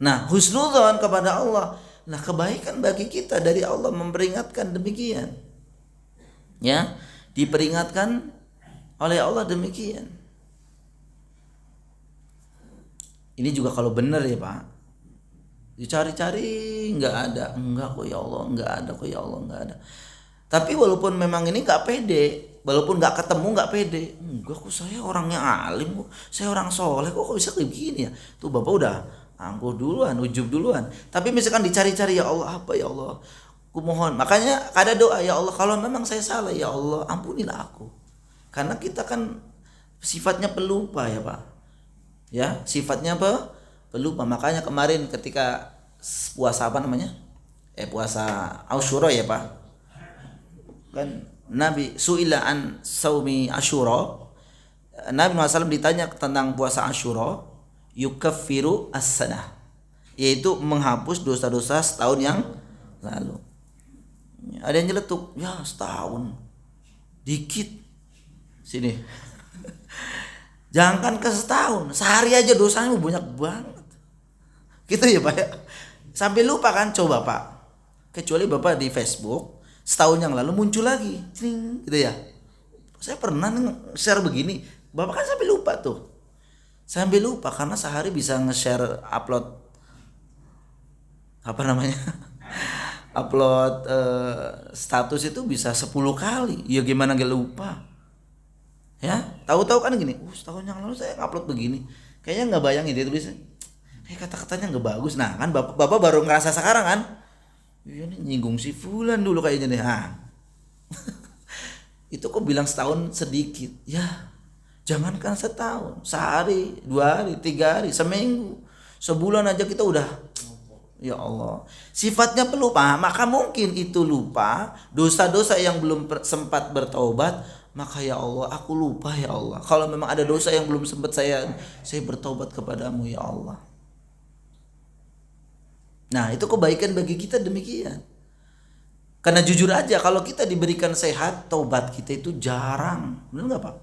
Nah husnudzon kepada Allah, nah kebaikan bagi kita dari Allah memperingatkan demikian, ya diperingatkan oleh Allah demikian. Ini juga kalau benar ya Pak, dicari-cari nggak ada, enggak kok ya Allah, nggak ada kok ya Allah, nggak ada. Tapi walaupun memang ini nggak pede, walaupun nggak ketemu nggak pede, enggak kok saya orangnya alim kok, saya orang soleh kok bisa kayak begini ya. Tuh bapak udah angkuh duluan, ujub duluan. Tapi misalkan dicari-cari, ya Allah apa ya Allah, aku mohon. Makanya ada doa, ya Allah kalau memang saya salah ya Allah ampunilah aku. Karena kita kan sifatnya pelupa ya Pak, ya sifatnya apa? Pelupa. Makanya kemarin ketika puasa apa namanya? Puasa Asyura ya Pak. Kan Nabi su'ila an saumi Asyura. Nabi SAW ditanya tentang puasa Asyura, yukaffiru as-sanah, yaitu menghapus dosa-dosa setahun yang lalu. Ada yang nyeletuk, ya setahun dikit sini. Jangan ke setahun, sehari aja dosanya banyak banget. Gitu ya Pak ya. Sampai lupa kan, coba Pak. Kecuali Bapak di Facebook setahun yang lalu muncul lagi, cing, gitu ya. Saya pernah share begini, Bapak kan sampai lupa tuh. Sampai lupa karena sehari bisa nge-share upload apa namanya? Upload status itu bisa 10 kali. Ya gimana gak lupa? Ya, tahu-tahu kan gini, setahun yang lalu saya upload begini. Kayaknya nggak bayangin dia tulisnya. Kata-katanya nggak bagus. Nah, kan Bapak baru ngerasa sekarang kan? Iya nih nyinggung si fulan dulu kayaknya nih. Itu kok bilang setahun sedikit. Ya, jangankan setahun, sehari, 2 hari, 3 hari, seminggu, sebulan aja kita udah, ya Allah. Sifatnya pelupa, maka mungkin itu lupa, dosa-dosa yang belum sempat bertaubat, maka ya Allah aku lupa ya Allah. Kalau memang ada dosa yang belum sempat saya bertaubat kepadamu ya Allah. Nah itu kebaikan bagi kita demikian. Karena jujur aja kalau kita diberikan sehat, taubat kita itu jarang, benar nggak Pak?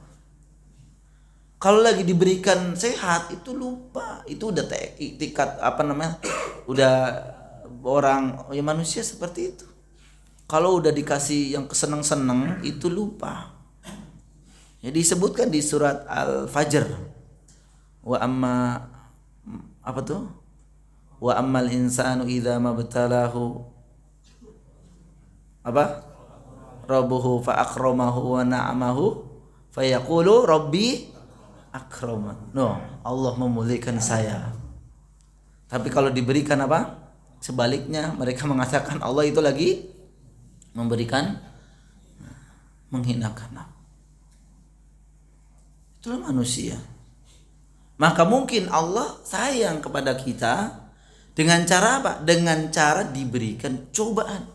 Kalau lagi diberikan sehat itu lupa, itu udah tingkat apa namanya, udah orang ya manusia seperti itu. Kalau udah dikasih yang keseneng-seneng itu lupa. Ya disebutkan di surat Al-Fajr, wa amma apa tuh? Wa ammal insanu idza mabtalahu apa? Rabbuhu fa akramahu wa na'amahu fayaqulu rabbi akraman. No, Allah memulihkan saya. Tapi kalau diberikan apa? Sebaliknya mereka mengatakan Allah itu lagi memberikan, menghinakan. Itulah manusia. Maka mungkin Allah sayang kepada kita dengan cara apa? Dengan cara diberikan cobaan.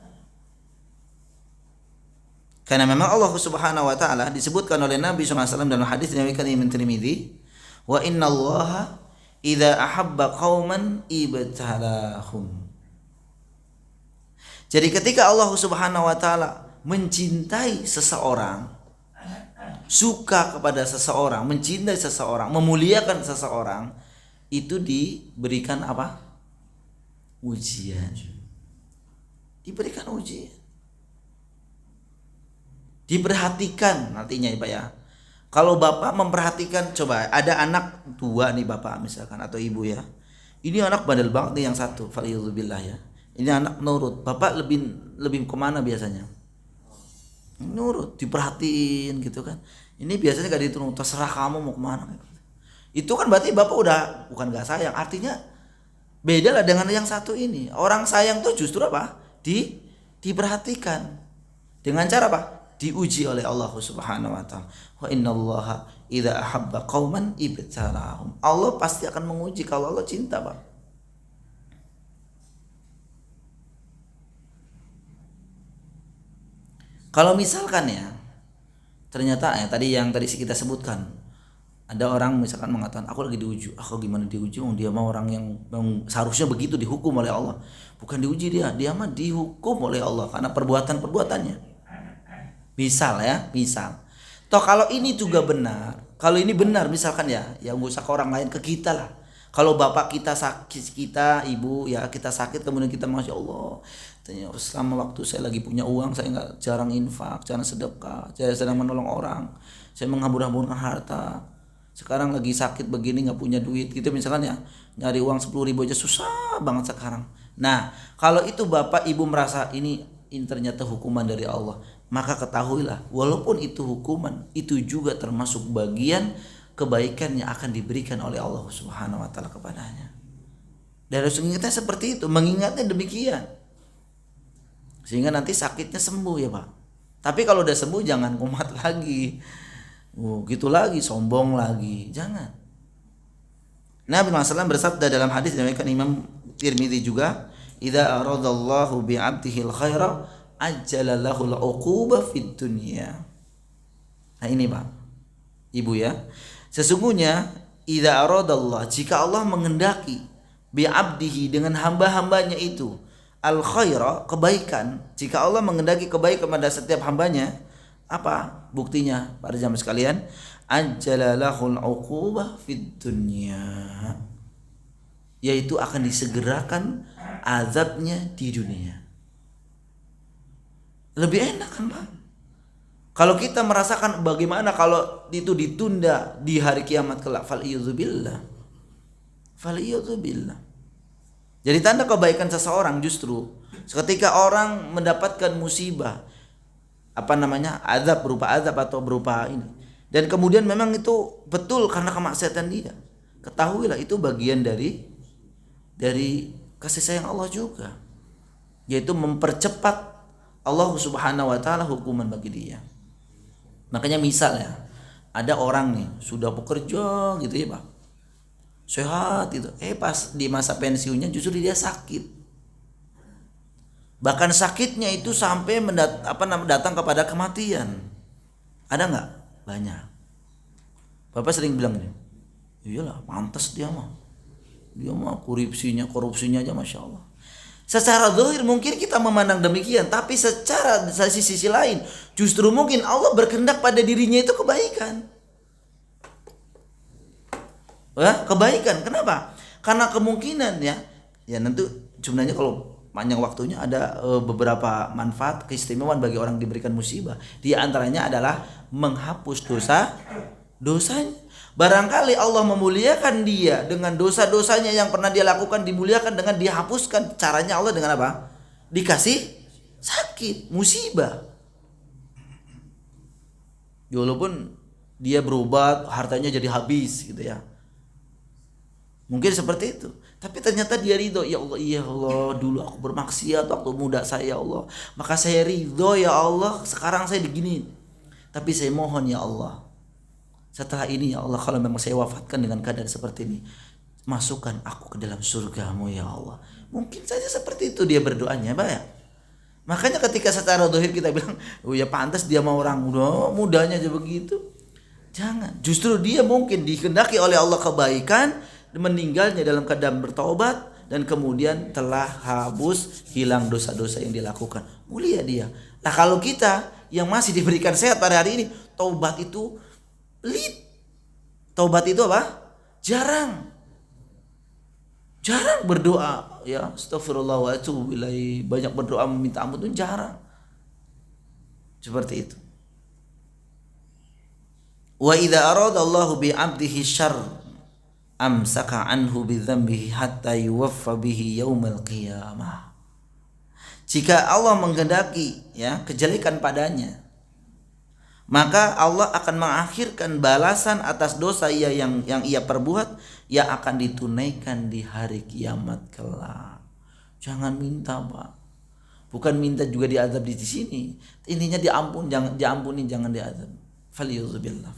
Karena memang Allah Subhanahu wa taala disebutkan oleh Nabi SAW dalam hadis yang diriwayatkan Imam Tirmidzi, wa innallaha idza ahabba qauman ibtalahum. Jadi ketika Allah Subhanahu wa taala mencintai seseorang, suka kepada seseorang, mencintai seseorang, memuliakan seseorang, itu diberikan apa? Ujian. Diberikan ujian. Diperhatikan artinya ya Pak ya. Kalau bapak memperhatikan, coba ada anak dua nih bapak misalkan atau ibu ya. Ini anak bandel banget nih yang satu, faliyuzubillah ya. Ini anak nurut. Bapak lebih kemana biasanya? Nurut, diperhatiin gitu kan. Ini biasanya gak diturunin, terserah kamu mau kemana. Itu kan berarti bapak udah bukan gak sayang. Artinya beda lah dengan yang satu ini. Orang sayang tuh justru apa? Diperhatikan. Dengan cara apa? Diuji oleh Allah Subhanahu wa taala. Wa innallaha idza ahabba qauman ibtalahum. Allah pasti akan menguji kalau Allah cinta, Pak. Kalau misalkan ya, ternyata tadi kita sebutkan, ada orang misalkan mengatakan aku lagi diuji, aku gimana diuji? Dia mah orang yang seharusnya begitu dihukum oleh Allah. Bukan diuji dia mah dihukum oleh Allah karena perbuatan-perbuatannya. Misal. Toh kalau ini juga benar, kalau ini benar misalkan ya nggak usah ke orang lain, ke kita lah. Kalau bapak kita sakit, kita ibu ya kita sakit, kemudian kita masya Allah, selama waktu saya lagi punya uang saya nggak jarang infak, jarang sedekah, saya sedang menolong orang, saya menghambur-hamburkan harta. Sekarang lagi sakit begini nggak punya duit gitu misalkan ya, nyari uang 10.000 aja susah banget sekarang. Nah kalau itu bapak ibu merasa ini ternyata hukuman dari Allah, maka ketahuilah walaupun itu hukuman, itu juga termasuk bagian kebaikan yang akan diberikan oleh Allah Subhanahu wa taala kepadanya. Dan harus mengingatnya seperti itu, mengingatnya demikian. Sehingga nanti sakitnya sembuh ya Pak. Tapi kalau udah sembuh jangan kumat lagi. Gitu lagi, sombong lagi, jangan. Nabi SAW bersabda dalam hadis yang diriwayatkan Imam Tirmidzi juga, "Idza aradallahu bi'abdihi al-khaira ajjala lahu al-uquba fid dunya." Nah ini Pak, Ibu ya. Sesungguhnya idza aradallah, jika Allah mengendaki bi'abdihi dengan hamba-hambanya itu al-khaira, kebaikan, jika Allah mengendaki kebaikan pada setiap hambanya, apa buktinya para jamaah sekalian? Ajjala lahu al-uquba fid dunya, yaitu akan disegerakan azabnya di dunia. Lebih enak kan Pak? Kalau kita merasakan bagaimana kalau itu ditunda di hari kiamat kelak, faliyuzubillah. Jadi tanda kebaikan seseorang justru ketika orang mendapatkan musibah, azab berupa azab atau berupa ini, dan kemudian memang itu betul karena kemaksiatan dia, ketahuilah itu bagian dari kasih sayang Allah juga, yaitu mempercepat Allah Subhanahu wa taala hukuman bagi dia. Makanya misalnya ada orang nih sudah bekerja gitu ya Pak, sehat itu, pas di masa pensiunnya justru dia sakit. Bahkan sakitnya itu sampai datang kepada kematian. Ada nggak? Banyak. Bapak sering bilang ini, iyalah pantas dia mah korupsinya aja masya Allah. Secara zahir mungkin kita memandang demikian, tapi secara sisi lain justru mungkin Allah berkehendak pada dirinya itu kebaikan. Kebaikan. Kenapa? Karena kemungkinan ya nanti sebenarnya kalau panjang waktunya ada beberapa manfaat keistimewaan bagi orang diberikan musibah. Di antaranya adalah menghapus dosanya. Barangkali Allah memuliakan dia dengan dosa-dosanya yang pernah dia lakukan, dimuliakan dengan dihapuskan. Caranya Allah dengan apa? Dikasih sakit, musibah. Walaupun dia berobat, hartanya jadi habis gitu ya. Mungkin seperti itu. Tapi ternyata dia ridho, ya Allah dulu aku bermaksiat waktu muda saya ya Allah. Maka saya ridho ya Allah, sekarang saya diginiin. Tapi saya mohon ya Allah, setelah ini ya Allah, kalau memang saya wafatkan dengan keadaan seperti ini, masukkan aku ke dalam surgamu ya Allah. Mungkin saja seperti itu dia berdoanya Pak ya. Makanya ketika secara zahir kita bilang, oh ya pantas dia mau orang muda, mudanya aja begitu. Jangan. Justru dia mungkin dikehendaki oleh Allah kebaikan, meninggalnya dalam keadaan bertaubat dan kemudian telah habis hilang dosa-dosa yang dilakukan. Mulia dia. Nah kalau kita yang masih diberikan sehat pada hari ini, taubat itu pelit. Taubat itu apa? Jarang berdoa, ya astagfirullah wa atubu ilaih, banyak berdoa meminta ampun itu jarang. Seperti itu. Wa idza arada Allahu bi 'abdihi syarr amsaka anhu bi dzambihi hatta yuwaffa bihi yaumal qiyamah. Jika Allah menghendaki ya kejelekan padanya, maka Allah akan mengakhirkan balasan atas dosa yang ia perbuat yang akan ditunaikan di hari kiamat kelak. Jangan minta, Pak. Bukan minta juga diazab di sini. Intinya diampuni, jangan diazab. Faliyuzubillah.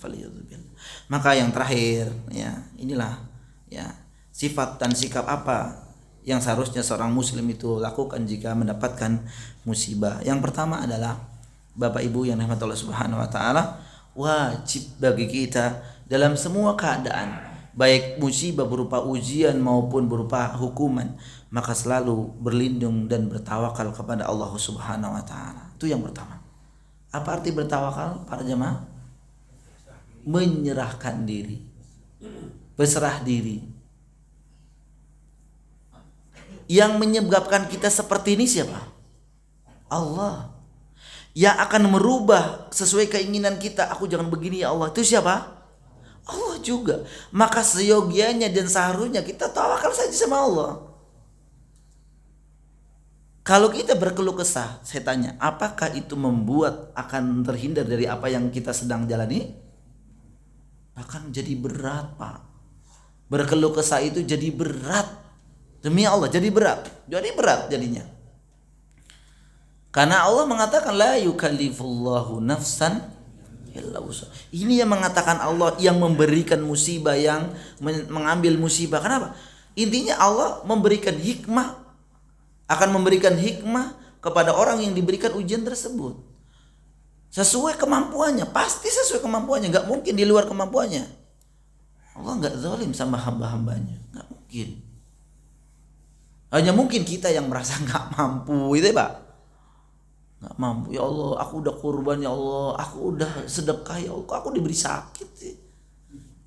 Maka yang terakhir ya, inilah ya sifat dan sikap apa yang seharusnya seorang muslim itu lakukan jika mendapatkan musibah. Yang pertama adalah Bapak Ibu yang dirahmati Allah Subhanahu wa taala, wajib bagi kita dalam semua keadaan, baik musibah berupa ujian maupun berupa hukuman, maka selalu berlindung dan bertawakal kepada Allah Subhanahu wa taala. Itu yang pertama. Apa arti bertawakal para jemaah? Menyerahkan diri. Berserah diri. Yang menyebabkan kita seperti ini siapa? Allah. Yang akan merubah sesuai keinginan kita. Aku jangan begini ya Allah. Itu siapa? Allah juga. Maka seyogianya dan seharusnya kita tawakal saja sama Allah. Kalau kita berkeluh kesah, saya tanya, apakah itu membuat akan terhindar dari apa yang kita sedang jalani? Bahkan jadi berat, Pak. Berkeluh kesah itu jadi berat. Demi Allah jadi berat. Jadi berat jadinya. Karena Allah mengatakan la yukallifullahu nafsan illa wus'aha. Ini yang mengatakan Allah yang memberikan musibah, yang mengambil musibah. Kenapa? Intinya Allah memberikan hikmah, akan memberikan hikmah kepada orang yang diberikan ujian tersebut. Sesuai kemampuannya, pasti sesuai kemampuannya, enggak mungkin di luar kemampuannya. Allah enggak zalim sama hamba-hambanya, enggak mungkin. Hanya mungkin kita yang merasa enggak mampu, itu ya, Pak. Nggak mampu, ya Allah, aku udah kurban, ya Allah, aku udah sedekah, ya Allah, aku diberi sakit.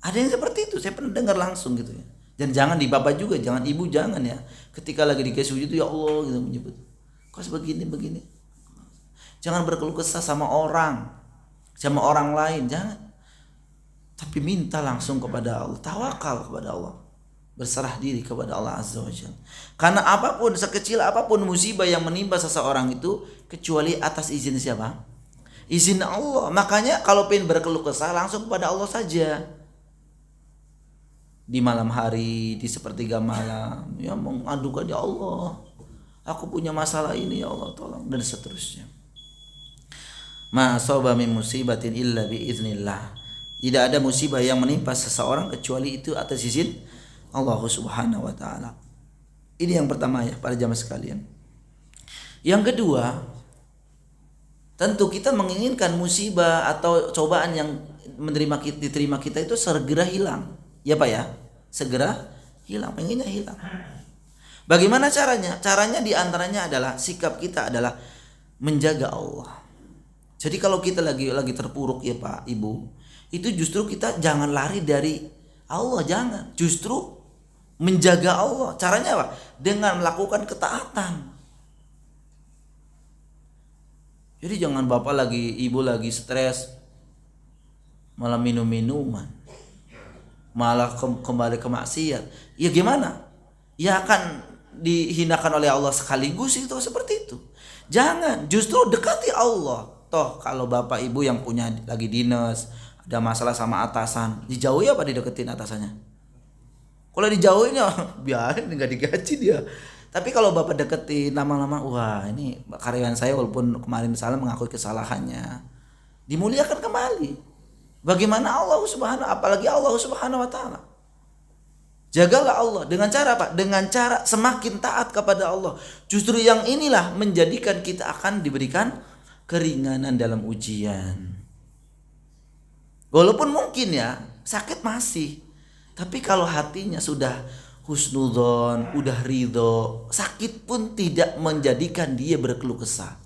Ada yang seperti itu, saya pernah dengar langsung gitu ya. Dan jangan di bapak juga, jangan ibu, jangan ya. Ketika lagi dikasih uji itu ya Allah gitu menyebut. Kok begini. Jangan berkeluh kesah sama orang lain, jangan. Tapi minta langsung kepada Allah, tawakal kepada Allah. Berserah diri kepada Allah Azza wa Jalla. Karena apapun, sekecil apapun musibah yang menimpa seseorang itu, kecuali atas izin siapa? Izin Allah. Makanya kalau pengen berkeluh kesah langsung kepada Allah saja. Di malam hari, di sepertiga malam, ya mengadukan, ya Allah, aku punya masalah ini, ya Allah tolong, dan seterusnya. Ma asaba min musibatin illa bi iznillah. Tidak ada musibah yang menimpa seseorang kecuali itu atas izin Allah Subhanahu wa taala. Ini yang pertama ya para jamaah sekalian. Yang kedua, tentu kita menginginkan musibah atau cobaan yang diterima kita itu segera hilang. Ya Pak ya? Segera hilang, pengennya hilang. Bagaimana caranya? Caranya diantaranya adalah sikap kita adalah menjaga Allah. Jadi kalau kita lagi terpuruk ya Pak, Ibu, itu justru kita jangan lari dari Allah, jangan. Justru menjaga Allah. Caranya apa? Dengan melakukan ketaatan. Jadi jangan bapak ibu lagi stres, malah minum-minuman, malah kembali ke maksiat. Ya gimana? Ya akan dihinakan oleh Allah sekaligus itu seperti itu. Jangan, justru dekati Allah. Toh kalau bapak ibu yang punya lagi dinas, ada masalah sama atasan, dijauhi apa dideketin atasannya? Kalau dijauhin ya biarin, nggak digaji dia. Tapi kalau bapak deketin lama-lama, wah ini karyawan saya walaupun kemarin salah mengakui kesalahannya, dimuliakan kembali. Bagaimana Allah Subhanahu, apalagi Allah Subhanahu wa taala. Jagalah Allah dengan cara apa? Dengan cara semakin taat kepada Allah. Justru yang inilah menjadikan kita akan diberikan keringanan dalam ujian. Walaupun mungkin ya sakit masih, tapi kalau hatinya sudah husnudzon, udah ridho, sakit pun tidak menjadikan dia berkeluh kesah.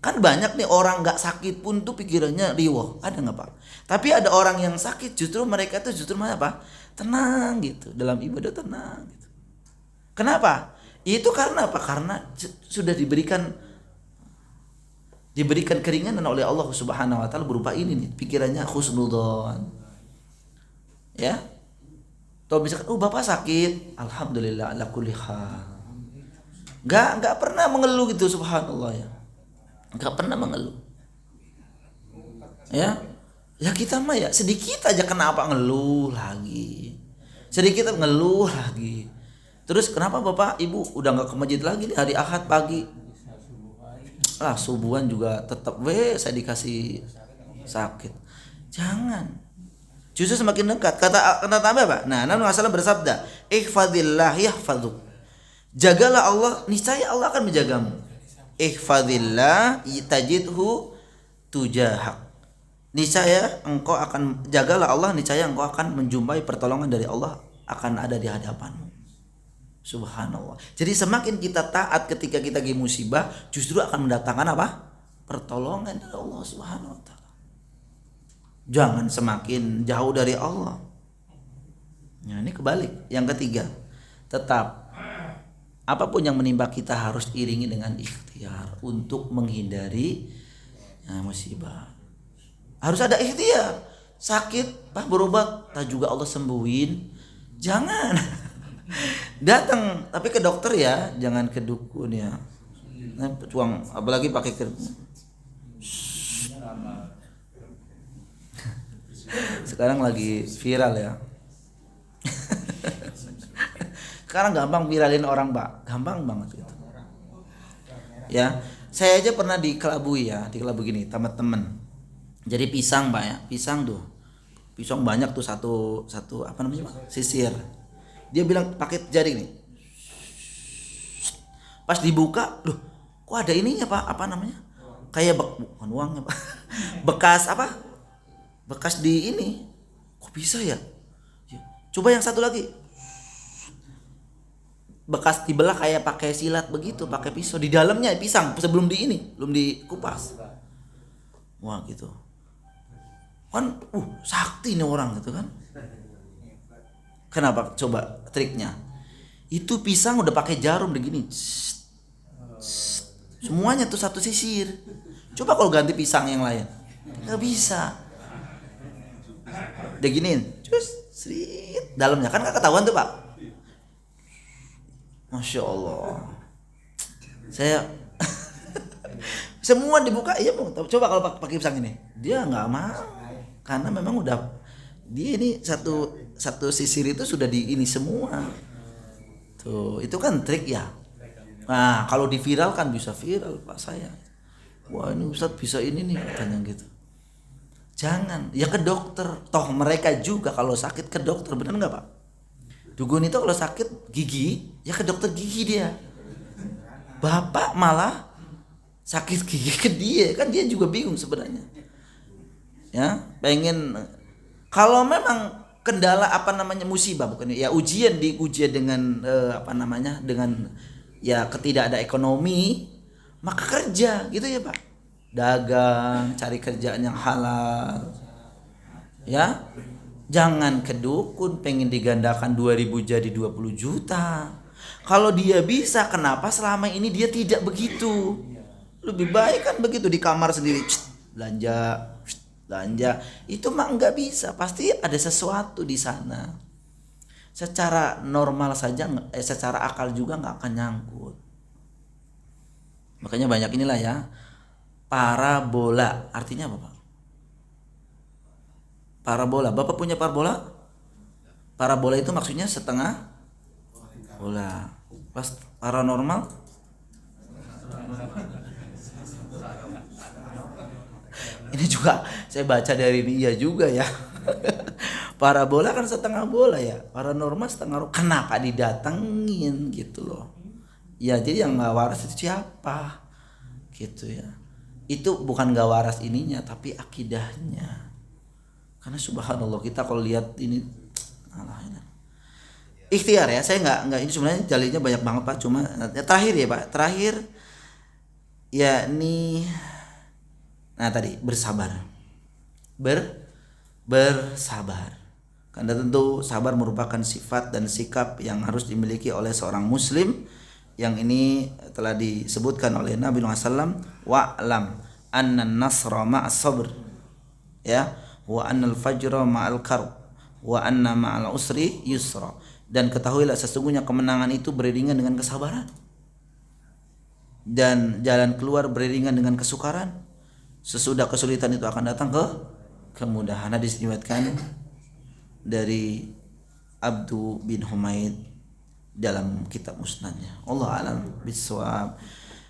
Kan banyak nih orang nggak sakit pun tuh pikirannya riwah, ada nggak Pak? Tapi ada orang yang sakit justru mereka tuh justru mana Pak? Tenang gitu, dalam ibadah tenang gitu. Kenapa? Itu karena apa? Karena sudah diberikan keringanan oleh Allah Subhanahu wa taala berupa ini nih, pikirannya husnudzon. Ya. Atau misalkan Bapak sakit, alhamdulillah ala kulli hal. Enggak pernah mengeluh gitu, subhanallah ya. Enggak pernah mengeluh. Ya. Ya kita mah ya sedikit aja kenapa ngeluh lagi. Sedikit ngeluh lagi. Terus kenapa Bapak Ibu udah enggak ke masjid lagi nih hari Ahad pagi? Subuhan juga tetap saya dikasih sakit. Jangan. Justru semakin dekat. Kata Nabi apa? Nah, Nabi SAW bersabda, "Ihfadillah yahfadzuk." Jagalah Allah, niscaya Allah akan menjagamu. Ihfadillah tajidhu tujahak. Niscaya engkau akan jagalah Allah, niscaya engkau akan menjumpai pertolongan dari Allah akan ada di hadapanmu. Subhanallah. Jadi semakin kita taat ketika kita lagi musibah, justru akan mendatangkan apa? Pertolongan dari Allah Subhanahu wa taala. Jangan semakin jauh dari Allah. Nah, ini kebalik. Yang ketiga, tetap apapun yang menimpa kita harus iringi dengan ikhtiar untuk menghindari musibah. Harus ada ikhtiar. Sakit, Pak berobat, tak juga Allah sembuhin. Jangan. Datang tapi ke dokter ya, jangan ke dukun ya. Tuang apalagi pakai sekarang lagi viral ya. Sekarang gampang viralin orang Pak, gampang banget gitu. Ya, saya aja pernah dikelabui ya, dikelabui gini teman-teman. Jadi pisang Pak ya, pisang banyak tuh satu apa namanya Pak? Sisir. Dia bilang pakai jari nih. Pas dibuka, loh, kok ada ininya Pak? Apa namanya? Kayak bukan uangnya Pak. Bekas apa? Bekas di ini. Kok bisa ya? Coba yang satu lagi. Bekas dibelah kayak pakai silat begitu, pakai pisau. Di dalamnya pisang sebelum belum dikupas. Wah gitu. Kan sakti nih orang gitu kan. Kenapa? Coba triknya. Itu pisang udah pakai jarum begini. Semuanya tuh satu sisir. Coba kalau ganti pisang yang lain. Nggak bisa. Udah giniin. Cus, srit. Dalamnya kan nggak ketahuan tuh Pak. Masya Allah. Saya semua dibuka. Iya mau. Coba kalau pakai pisang ini. Dia nggak mau. Karena memang udah dia ini satu sisir itu sudah di ini semua. Tuh, itu kan trik ya. Nah, kalau diviralkan bisa viral Pak saya. Wah, ini Ustadz bisa ini nih katanya gitu. Jangan, ya ke dokter. Toh mereka juga kalau sakit ke dokter, benar nggak Pak? Dukun itu kalau sakit gigi, ya ke dokter gigi dia. Bapak malah sakit gigi ke dia, kan dia juga bingung sebenarnya. Ya, pengen kalau memang kendala musibah bukan ya ujian dengan dengan ya ketidak ada ekonomi, maka kerja gitu ya Pak. Dagang, cari kerjaan yang halal. Ya. Jangan ke dukun pengen digandakan 2.000 jadi 20 juta. Kalau dia bisa, kenapa selama ini dia tidak begitu? Lebih baik kan begitu di kamar sendiri, belanja. Itu mah nggak bisa, pasti ada sesuatu di sana. Secara normal saja, secara akal juga nggak akan nyangkut. Makanya banyak inilah ya, parabola. Artinya apa Pak? Parabola. Bapak punya parabola? Parabola itu maksudnya setengah bola. Pas paranormal? Ini juga saya baca dari ini juga ya. Parabola kan setengah bola ya, paranormal setengah roh. Kenapa didatengin gitu loh? Ya jadi yang nggak waras itu siapa? Gitu ya. Itu bukan nggak waras ininya, tapi akidahnya. Karena subhanallah kita kalau lihat ini, ikhtiar ya. Saya nggak ini sebenarnya dalilnya banyak banget Pak. Cuma terakhir ya Pak, terakhir ya ini, nah tadi bersabar, bersabar. Karena tentu sabar merupakan sifat dan sikap yang harus dimiliki oleh seorang muslim, yang ini telah disebutkan oleh Nabi SAW, wa'lam anna nasra ma'as sabr, ya, wa annal fajra ma'al karb, wa anna ma'al usri yusra. Dan ketahuilah sesungguhnya kemenangan itu beriringan dengan kesabaran, dan jalan keluar beriringan dengan kesukaran. Sesudah kesulitan itu akan datang kemudahan. Hadis diriwayatkan dari Abdu bin Humaid dalam kitab musnadnya. Allah alam bisawab.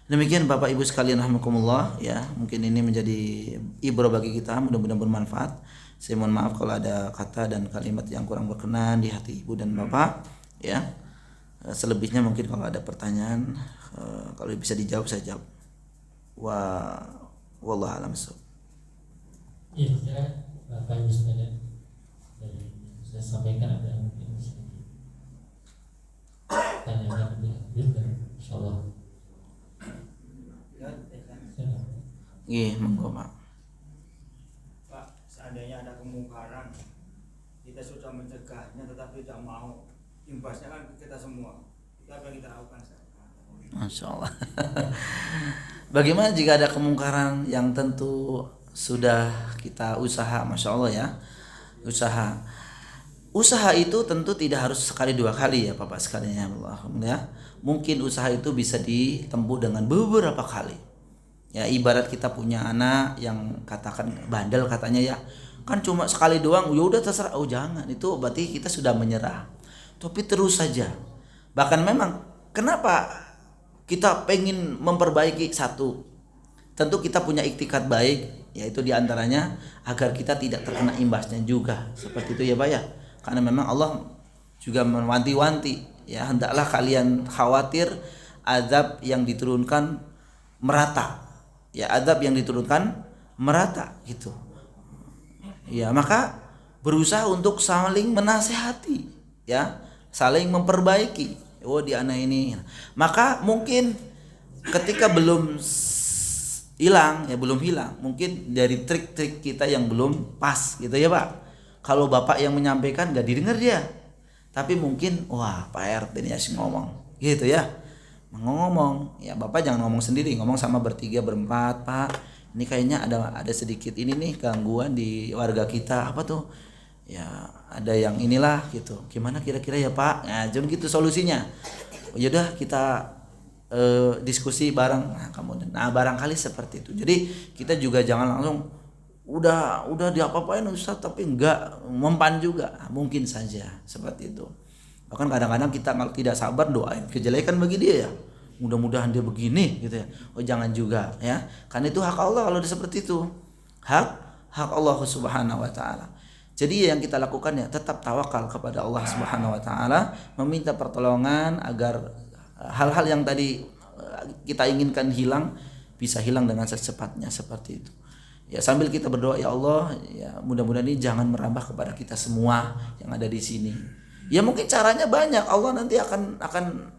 Demikian Bapak Ibu sekalian rahimakumullah ya, mungkin ini menjadi ibrah bagi kita, mudah-mudahan bermanfaat. Saya mohon maaf kalau ada kata dan kalimat yang kurang berkenan di hati Ibu dan Bapak ya. Selebihnya mungkin kalau ada pertanyaan, kalau bisa dijawab saya jawab. Wallahu a'lam bishawab. Iya, kira Bapak Ibu sekalian, dari saya sampaikan ada yang mungkin bisa ditanyakan lebih lanjut, dan insyaallah. Iya, monggo Pak. Pak, seandainya ada kemungkaran, kita sudah mencegahnya tetapi tidak mau, imbasnya kan kita semua. Itu apa yang kita lakukan sekarang? Masya Allah. Bagaimana jika ada kemungkaran yang tentu sudah kita usaha, Masya Allah ya, usaha itu tentu tidak harus sekali dua kali ya Bapak sekalian ya Allah ya. Mungkin usaha itu bisa ditempuh dengan beberapa kali. Ya ibarat kita punya anak yang katakan bandel katanya ya, kan cuma sekali doang, ya udah terserah. Oh jangan, itu berarti kita sudah menyerah. Tapi terus saja. Bahkan memang kenapa kita pengen memperbaiki satu, tentu kita punya iktikad baik, yaitu diantaranya agar kita tidak terkena imbasnya juga, seperti itu ya Pak ya. Karena memang Allah juga mewanti-wanti ya, hendaklah kalian khawatir azab yang diturunkan merata. Ya adab yang diturunkan merata gitu. Ya maka berusaha untuk saling menasehati ya, saling memperbaiki. Oh di anak ini. Maka mungkin ketika belum hilang ya, belum hilang, mungkin dari trik-trik kita yang belum pas gitu ya Pak. Kalau Bapak yang menyampaikan gak didengar dia, tapi mungkin wah Pak RT ini asing ngomong gitu ya, ngomong ya Bapak jangan ngomong sendiri, ngomong sama bertiga berempat. Pak ini kayaknya ada sedikit ini nih gangguan di warga kita, apa tuh ya, ada yang inilah gitu, gimana kira-kira ya Pak. Nah jangan gitu solusinya. Oh, yaudah kita diskusi bareng. Nah barangkali seperti itu. Jadi kita juga jangan langsung udah diapa-apain Ustaz tapi enggak mempan juga. Mungkin saja seperti itu. Bahkan kadang-kadang kita kalau tidak sabar doain kejelekan bagi dia ya, mudah-mudahan dia begini gitu ya. Oh jangan juga ya, karena itu hak Allah. Kalau seperti itu hak Allah subhanahu wa ta'ala. Jadi yang kita lakukan ya tetap tawakal kepada Allah subhanahu wa ta'ala, meminta pertolongan agar hal-hal yang tadi kita inginkan hilang bisa hilang dengan secepatnya, seperti itu ya. Sambil kita berdoa, ya Allah ya mudah-mudahan ini jangan merambah kepada kita semua yang ada di sini. Ya mungkin caranya banyak. Allah nanti akan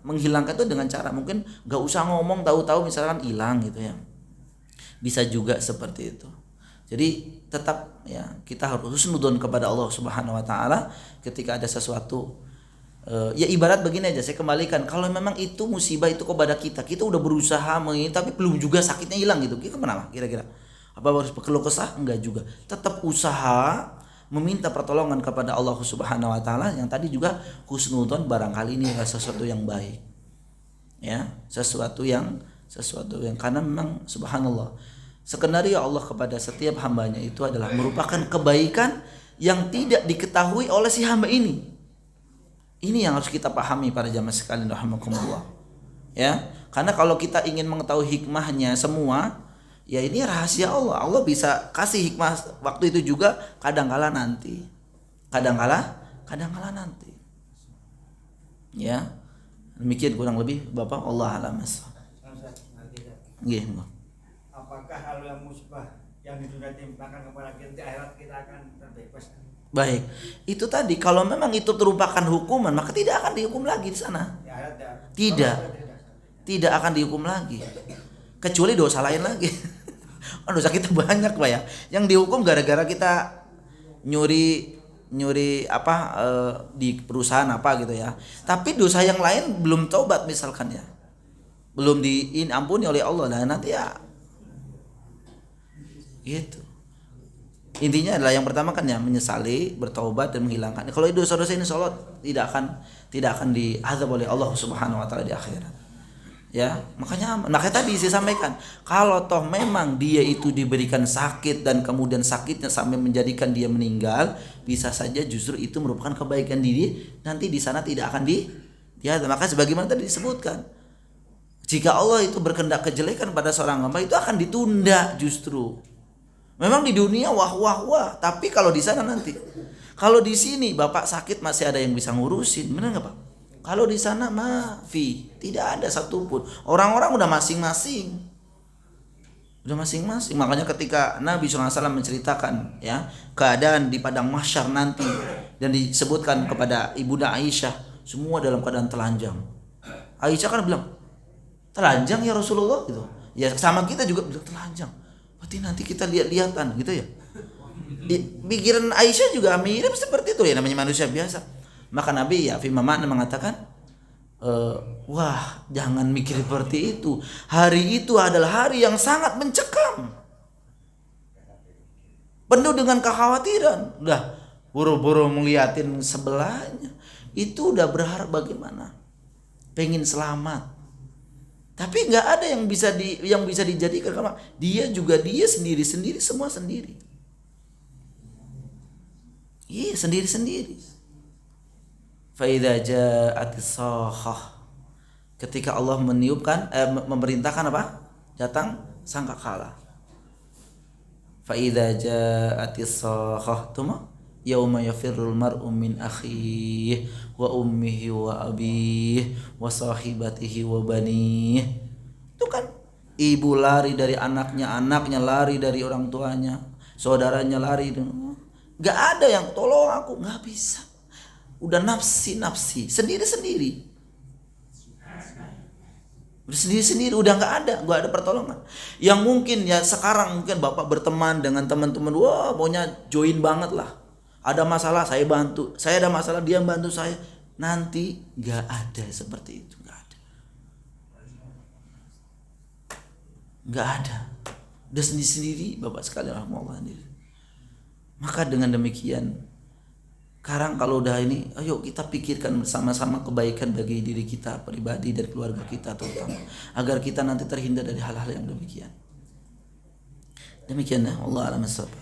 menghilangkan itu dengan cara mungkin gak usah ngomong, tahu-tahu misalkan hilang gitu ya. Bisa juga seperti itu. Jadi tetap ya kita harus husnudzon kepada Allah Subhanahu wa taala ketika ada sesuatu. Ya ibarat begini aja, saya kembalikan, kalau memang itu musibah itu kepada kita udah berusaha tapi belum juga sakitnya hilang gitu. Kita kenapa kira-kira? Apa harus keluh kesah? Enggak juga. Tetap usaha meminta pertolongan kepada Allah Subhanahu wa taala, yang tadi juga husnudzon, barangkali ini adalah sesuatu yang baik. Ya, sesuatu yang karena memang subhanallah, skenario Allah kepada setiap hambanya itu adalah merupakan kebaikan yang tidak diketahui oleh si hamba ini. Ini yang harus kita pahami para jamaah sekalian rahimakumullah. Ya, karena kalau kita ingin mengetahui hikmahnya semua, ya ini rahasia Allah. Allah bisa kasih hikmah waktu itu juga, kadangkala nanti. kadangkala nanti. Ya. Demikian kurang lebih Bapak, Allah a'lam. Nggih. Apakah hal yang musbah yang di dunia timpakan kepada kita di akhirat kita akan terbebas? Baik. Itu tadi kalau memang itu merupakan hukuman, maka tidak akan dihukum lagi di sana. Di akhirat Tidak. Tidak akan dihukum lagi. Kecuali dosa lain lagi. Dosa kita banyak, Pak ya. Yang dihukum gara-gara kita nyuri di perusahaan apa gitu ya. Tapi dosa yang lain belum taubat misalkan ya. Belum diampuni oleh Allah, nah nanti ya gitu. Intinya adalah yang pertama kan ya menyesali, bertaubat dan menghilangkan. Kalau dosa-dosa ini insya Allah tidak akan diazab oleh Allah Subhanahu wa taala di akhirat. Ya, makanya tadi saya sampaikan, kalau toh memang dia itu diberikan sakit dan kemudian sakitnya sampai menjadikan dia meninggal, bisa saja justru itu merupakan kebaikan diri, nanti di sana tidak akan diazab. Maka sebagaimana tadi disebutkan, jika Allah itu berkehendak kejelekan pada seorang hamba, itu akan ditunda justru. Memang di dunia wah, tapi kalau di sana nanti. Kalau di sini Bapak sakit masih ada yang bisa ngurusin, benar nggak Pak? Kalau di sana tidak ada satupun. Orang-orang udah masing-masing. Makanya ketika Nabi SAW menceritakan ya keadaan di padang mahsyar nanti dan disebutkan kepada Ibunda Aisyah, semua dalam keadaan telanjang. Aisyah kan bilang, telanjang ya Rasulullah gitu. Ya sama kita juga bilang telanjang. Berarti nanti kita lihat-lihatan gitu ya. Pikiran Aisyah juga mirip seperti itu ya, namanya manusia biasa. Maka Nabi ya firman mengatakan, wah jangan mikir seperti itu. Hari itu adalah hari yang sangat mencekam, penuh dengan kekhawatiran. Udah buru-buru ngeliatin sebelahnya, itu udah berharap bagaimana, pengen selamat. Tapi nggak ada yang bisa dijadikan karena dia sendiri semua sendiri. Iya sendiri. Faidza ja'atis sakhah, ketika Allah memerintahkan apa? Datang sangkakala. Faidza ja'atis sakhah tuma yauma yafirrul mar'u min akhihi wa ummihi wa abihi wa sahibatihi wa banihi. Itu kan ibu lari dari anaknya lari dari orang tuanya, saudaranya lari. Gak ada yang tolong aku, gak bisa. Udah nafsi sendiri-sendiri. Udah nggak ada pertolongan. Yang mungkin ya sekarang mungkin Bapak berteman dengan teman-teman, wah maunya join banget lah. Ada masalah saya bantu, saya ada masalah dia bantu saya. Nanti nggak ada seperti itu, nggak ada. Udah sendiri Bapak sekalian rahmatullah. Maka dengan demikian, sekarang kalau udah ini, ayo kita pikirkan bersama-sama kebaikan bagi diri kita pribadi dan keluarga kita terutama, agar kita nanti terhindar dari hal-hal yang demikian. Demikianlah, Allah a'lam bishawab.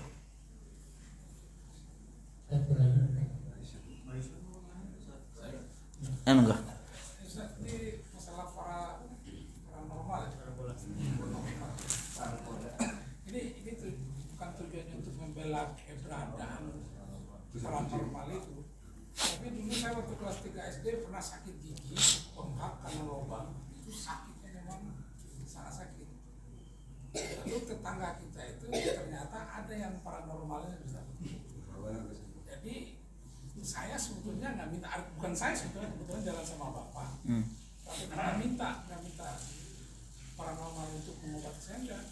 Enggak. Ini masalah paranormal. Ini bukan tujuannya untuk membela keberadaan paranormal itu. Tapi dulu saya waktu kelas 3 SD pernah sakit gigi, bengkak karena lubang. Itu sakitnya memang sangat sakit. Lalu tetangga kita itu ternyata ada yang paranormalnya bisa. Jadi saya sebetulnya nggak minta, bukan saya sebetulnya jalan sama bapak, tapi nggak minta paranormal untuk mengobati saya enggak.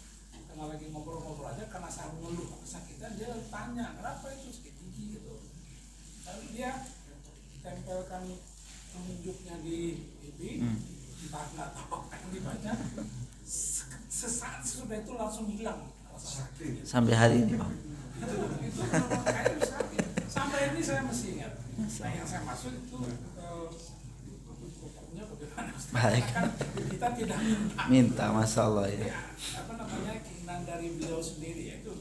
Karena lagi ngobrol-ngobrol aja, karena saya mengeluh kesakitan, dia tanya kenapa itu sakit gigi gitu. Lalu dia tempelkan penunjuknya di pipi, entah nggak tahu apa yang dibaca. Sesaat sudah itu langsung hilang rasa sakit. Sampai hari ini Pak. Itu kayak sakit. Sampai ini saya masih ingat. Nah yang saya maksud itu hukumnya bagaimana? Baik. Kan kita tidak Minta, masya Allah ya. Apa namanya, keinginan dari beliau sendiri ya itu.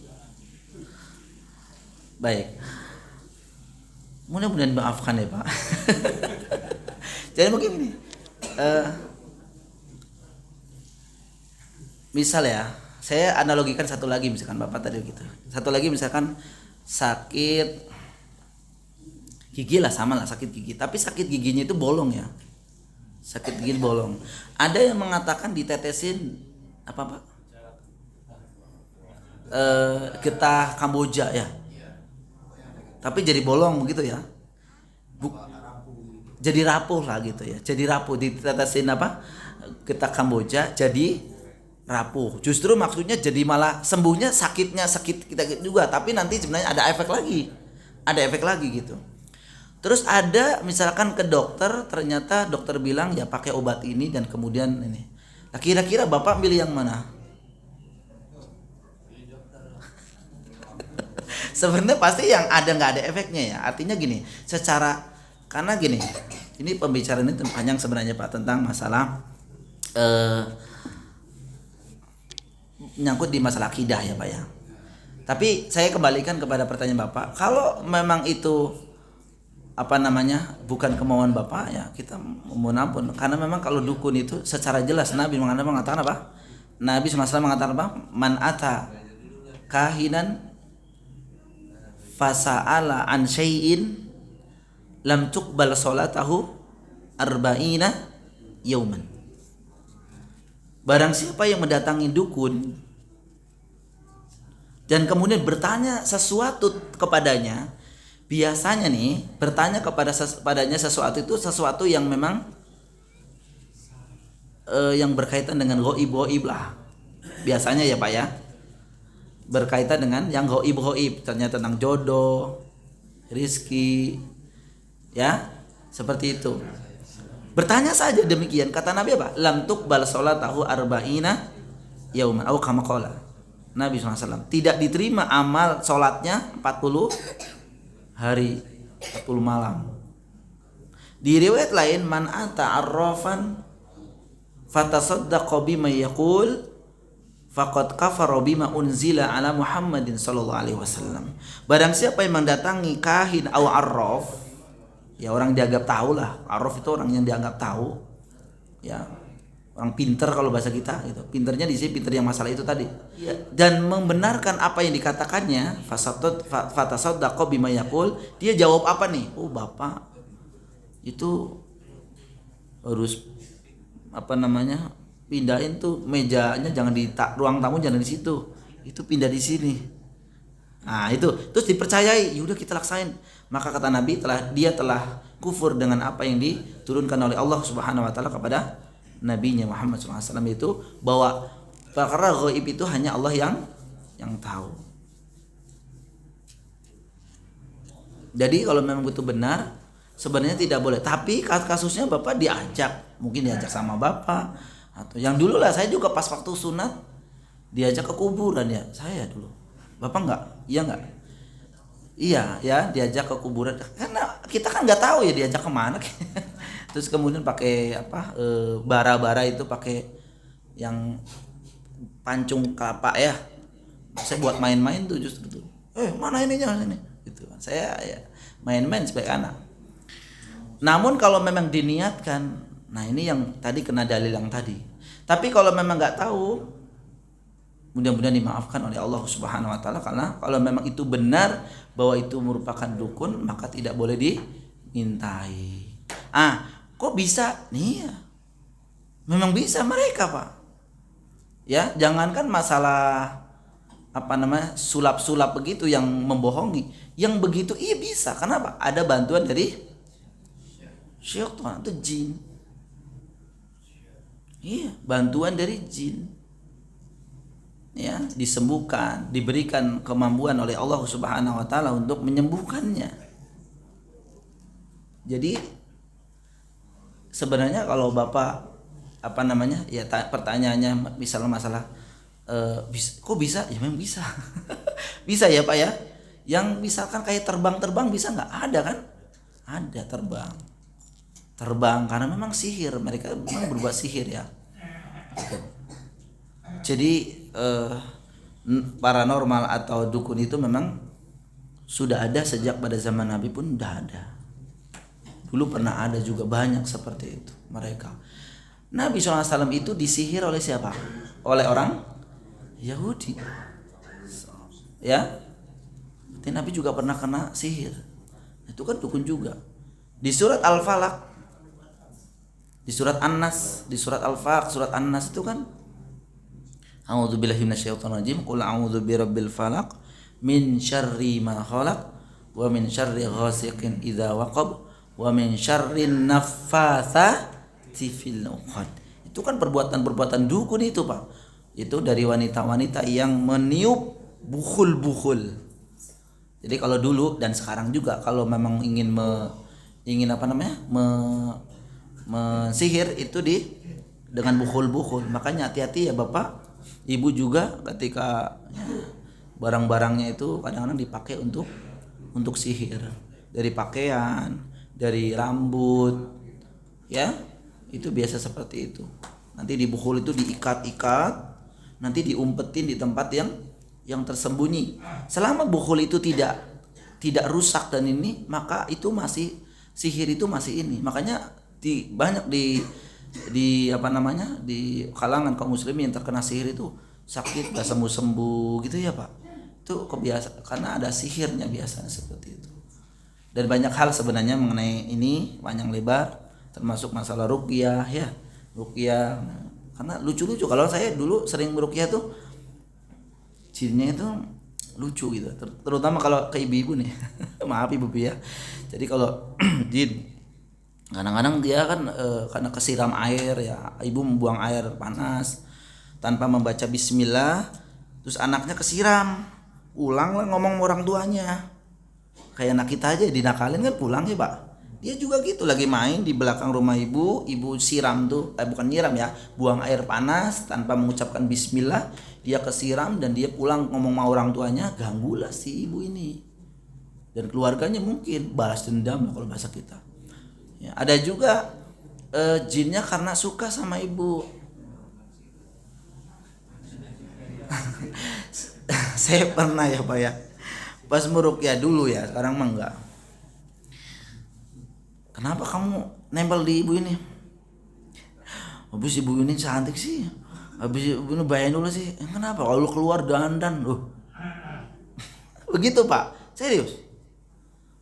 Baik. Mudah-mudahan maafkan ya Pak. Jadi mungkin ini, misal ya, saya analogikan satu lagi misalkan Bapak tadi gitu. Satu lagi misalkan sakit Gigi lah, sama lah sakit gigi. Tapi sakit giginya itu bolong ya. Sakit gigi bolong. Ada yang mengatakan ditetesin apa Pak? Getah Kamboja ya. Tapi jadi bolong begitu ya. Jadi rapuh lah gitu ya. Jadi rapuh, ditetesin apa? Getah Kamboja jadi rapuh. Justru maksudnya jadi malah sembuhnya sakit kita juga, tapi nanti sebenarnya ada efek lagi. Ada efek lagi gitu. Terus ada misalkan ke dokter, ternyata dokter bilang ya pakai obat ini dan kemudian ini. Nah, kira-kira Bapak pilih yang mana? Sebenarnya pasti yang ada nggak ada efeknya ya. Artinya gini, karena gini, ini pembicaraan ini panjang sebenarnya Pak tentang masalah nyangkut di masalah akidah ya Pak ya. Tapi saya kembalikan kepada pertanyaan Bapak, kalau memang itu bukan kemauan Bapak ya kita mohon ampun, karena memang kalau dukun itu secara jelas Nabi mengatakan apa? Nabi SAW mengatakan apa? Man ata kahinan fasa'ala an syai'in lam tuqbal salatahu arba'ina yauman. Barang siapa yang mendatangi dukun dan kemudian bertanya sesuatu kepadanya, biasanya nih bertanya kepadanya sesuatu itu sesuatu yang memang yang berkaitan dengan ghaib lah. Biasanya ya Pak ya. Berkaitan dengan yang ghaib, ternyata tentang jodoh, rizki, ya seperti itu. Bertanya saja demikian, kata Nabi apa? Lam tuqbal salatahu arba'ina yauman atau kama qala. Nabi SAW tidak diterima amal sholatnya 40 hari 40 malam. Di riwayat lain, man ata arrafan fatasaddaqa bima yaqul faqad kafara bima unzila ala Muhammadin sallallahu alaihi wasallam. Barang siapa yang mendatangi kahin atau arraf, ya orang dianggap tahu lah. Arraf itu orang yang dianggap tahu, ya orang pinter kalau bahasa kita gitu. Pinternya di sini pinter yang masalah itu tadi. Ya. Dan membenarkan apa yang dikatakannya, fatasaddaqa bima yaqul, dia jawab apa nih? Oh Bapak itu harus pindahin tuh mejanya, jangan di ruang tamu, jangan di situ, itu pindah di sini. Nah itu terus dipercayai, yaudah kita laksain. Maka kata Nabi dia telah kufur dengan apa yang diturunkan oleh Allah Subhanahu Wa Taala kepada Nabinya Muhammad SAW, itu bahwa perkara ghaib itu hanya Allah yang tahu. Jadi kalau memang itu benar, sebenarnya tidak boleh. Tapi kasusnya Bapak mungkin diajak sama Bapak. Atau yang dulu lah, saya juga pas waktu sunat diajak ke kuburan ya, saya dulu. Bapak enggak? Iya enggak? Iya ya, diajak ke kuburan karena kita kan nggak tahu ya diajak kemana. Terus kemudian pakai bara-bara itu, pakai yang pancung kelapa ya, saya buat main-main tuh justru tuh. Mana ininya ini gitu. Saya ya main-main sebagai anak. Namun kalau memang diniatkan, nah ini yang tadi kena dalil yang tadi. Tapi kalau memang nggak tahu, mudah-mudahan dimaafkan oleh Allah Subhanahu Wa Taala, karena kalau memang itu benar bahwa itu merupakan dukun, maka tidak boleh dimintai. Kok bisa? Nih ya, memang bisa mereka Pak. Ya, jangankan masalah sulap-sulap begitu yang membohongi, yang begitu iya bisa. Kenapa? Ada bantuan dari syaitan atau jin. Iya, bantuan dari jin. Ya, disembuhkan, diberikan kemampuan oleh Allah Subhanahu Wa Taala untuk menyembuhkannya. Jadi sebenarnya kalau Bapak ya pertanyaannya misalnya masalah kok bisa? Ya memang bisa. Bisa ya Pak ya. Yang misalkan kayak terbang bisa nggak? Ada kan? Ada terbang karena memang sihir, mereka memang berbuat sihir ya. Jadi paranormal atau dukun itu memang sudah ada sejak pada zaman Nabi pun udah ada. Dulu pernah ada juga banyak seperti itu mereka. Nabi SAW itu disihir oleh siapa? Oleh orang Yahudi. Ya, Nabi juga pernah kena sihir. Itu kan dukun juga. Di surat Al-Falaq, di surat An-Nas, di surat Al-Falaq, surat An-Nas itu kan A'udzubillahi minasyaitonirrajim. Qul a'udzu birabbil falaq min syarri ma khalaq wa min syarri ghasiqin idza waqab wa min syarrin naffatsati fil 'uqad. Itu kan perbuatan-perbuatan dukun itu, Pak. Itu dari wanita-wanita yang meniup bukhul-bukhul. Jadi kalau dulu dan sekarang juga kalau memang ingin mensihir itu dengan bukhul-bukhul. Makanya hati-hati ya Bapak, Ibu juga ketika barang-barangnya itu kadang-kadang dipakai untuk sihir. Dari pakaian, dari rambut, ya itu biasa seperti itu. Nanti di bukhul itu diikat-ikat, nanti diumpetin di tempat yang tersembunyi. Selama bukhul itu tidak rusak dan ini, maka itu masih sihir, itu masih ini. Makanya banyak di kalangan kaum muslimin yang terkena sihir itu sakit gak sembuh gitu ya Pak. Itu kebiasaan karena ada sihirnya biasanya seperti itu. Dan banyak hal sebenarnya mengenai ini panjang lebar, termasuk masalah ruqyah ya. Ruqyah karena lucu-lucu. Kalau saya dulu sering meruqyah tuh jinnya itu lucu gitu. Terutama kalau ke ibu-ibu nih. Maaf ibu ya. Jadi kalau jin kadang-kadang dia kan karena kesiram air ya, ibu membuang air panas tanpa membaca bismillah, terus anaknya kesiram, ulanglah ngomong orang tuanya. Kayak anak kita aja dinakalin kan pulang ya Pak. Dia juga gitu, lagi main di belakang rumah ibu siram tuh, bukan nyiram ya, buang air panas tanpa mengucapkan bismillah, dia kesiram dan dia pulang ngomong sama orang tuanya, ganggulah si ibu ini. Dan keluarganya mungkin balas dendam kalau bahasa kita. Ya, ada juga jinnya karena suka sama ibu. Saya pernah ya Pak ya, pas meruqyah dulu ya, sekarang mah enggak. Kenapa kamu nempel di ibu ini? Habis ibu ini cantik sih, habis ibu ini bayain dulu sih. Kenapa? Kalau keluar dandan loh. Begitu Pak, serius.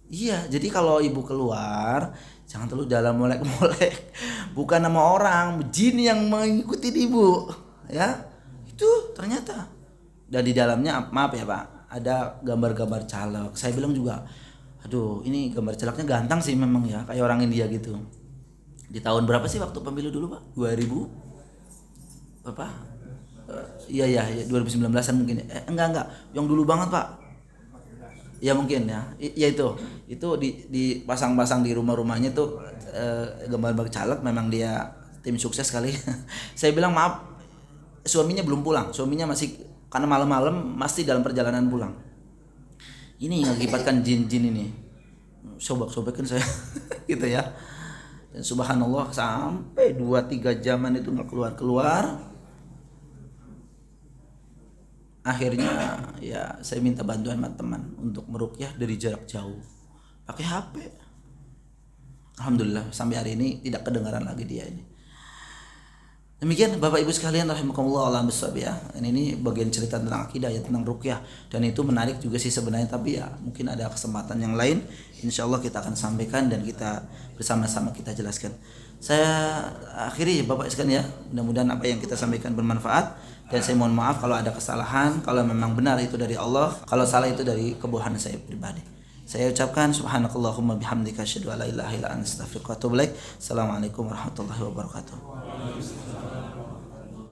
Iya, jadi kalau ibu keluar jangan terlalu dalam molek-molek. Bukan nama orang, jin yang mengikuti ibu. Ya, itu ternyata. Dan di dalamnya maaf ya Pak, ada gambar-gambar caleg. Saya bilang juga, aduh ini gambar calegnya ganteng sih memang ya, kayak orang India gitu. Di tahun berapa sih waktu pemilu dulu Pak? 2000 apa? Iya 2019an mungkin. Enggak, yang dulu banget Pak. Ya mungkin ya. Ya itu dipasang-pasang di rumah-rumahnya tuh gambar-gambar caleg, memang dia tim sukses kali. Saya bilang maaf, suaminya belum pulang. Suaminya masih, karena malam-malam masih dalam perjalanan pulang. Ini mengakibatkan jin-jin ini. Sobek-sobekin saya gitu ya. Dan subhanallah sampai 2-3 jaman itu enggak keluar-keluar. Akhirnya ya saya minta bantuan sama teman untuk meruqyah dari jarak jauh pakai HP. Alhamdulillah sampai hari ini tidak kedengaran lagi dia ini. Demikian Bapak Ibu sekalian rahimakumullah alam bisawab ya. Ini bagian cerita tentang akidah ya, tentang ruqyah, dan itu menarik juga sih sebenarnya, tapi ya mungkin ada kesempatan yang lain insyaallah kita akan sampaikan dan kita bersama-sama kita jelaskan. Saya akhiri Bapak sekalian ya, mudah-mudahan apa yang kita sampaikan bermanfaat. Dan saya mohon maaf kalau ada kesalahan, kalau memang benar itu dari Allah, kalau salah itu dari kebohongan saya pribadi. Saya ucapkan subhanakallahumma bihamdika asyhadu an la ilaha illa anta astaghfiruka wa atubu ilaik. Assalamualaikum warahmatullahi wabarakatuh.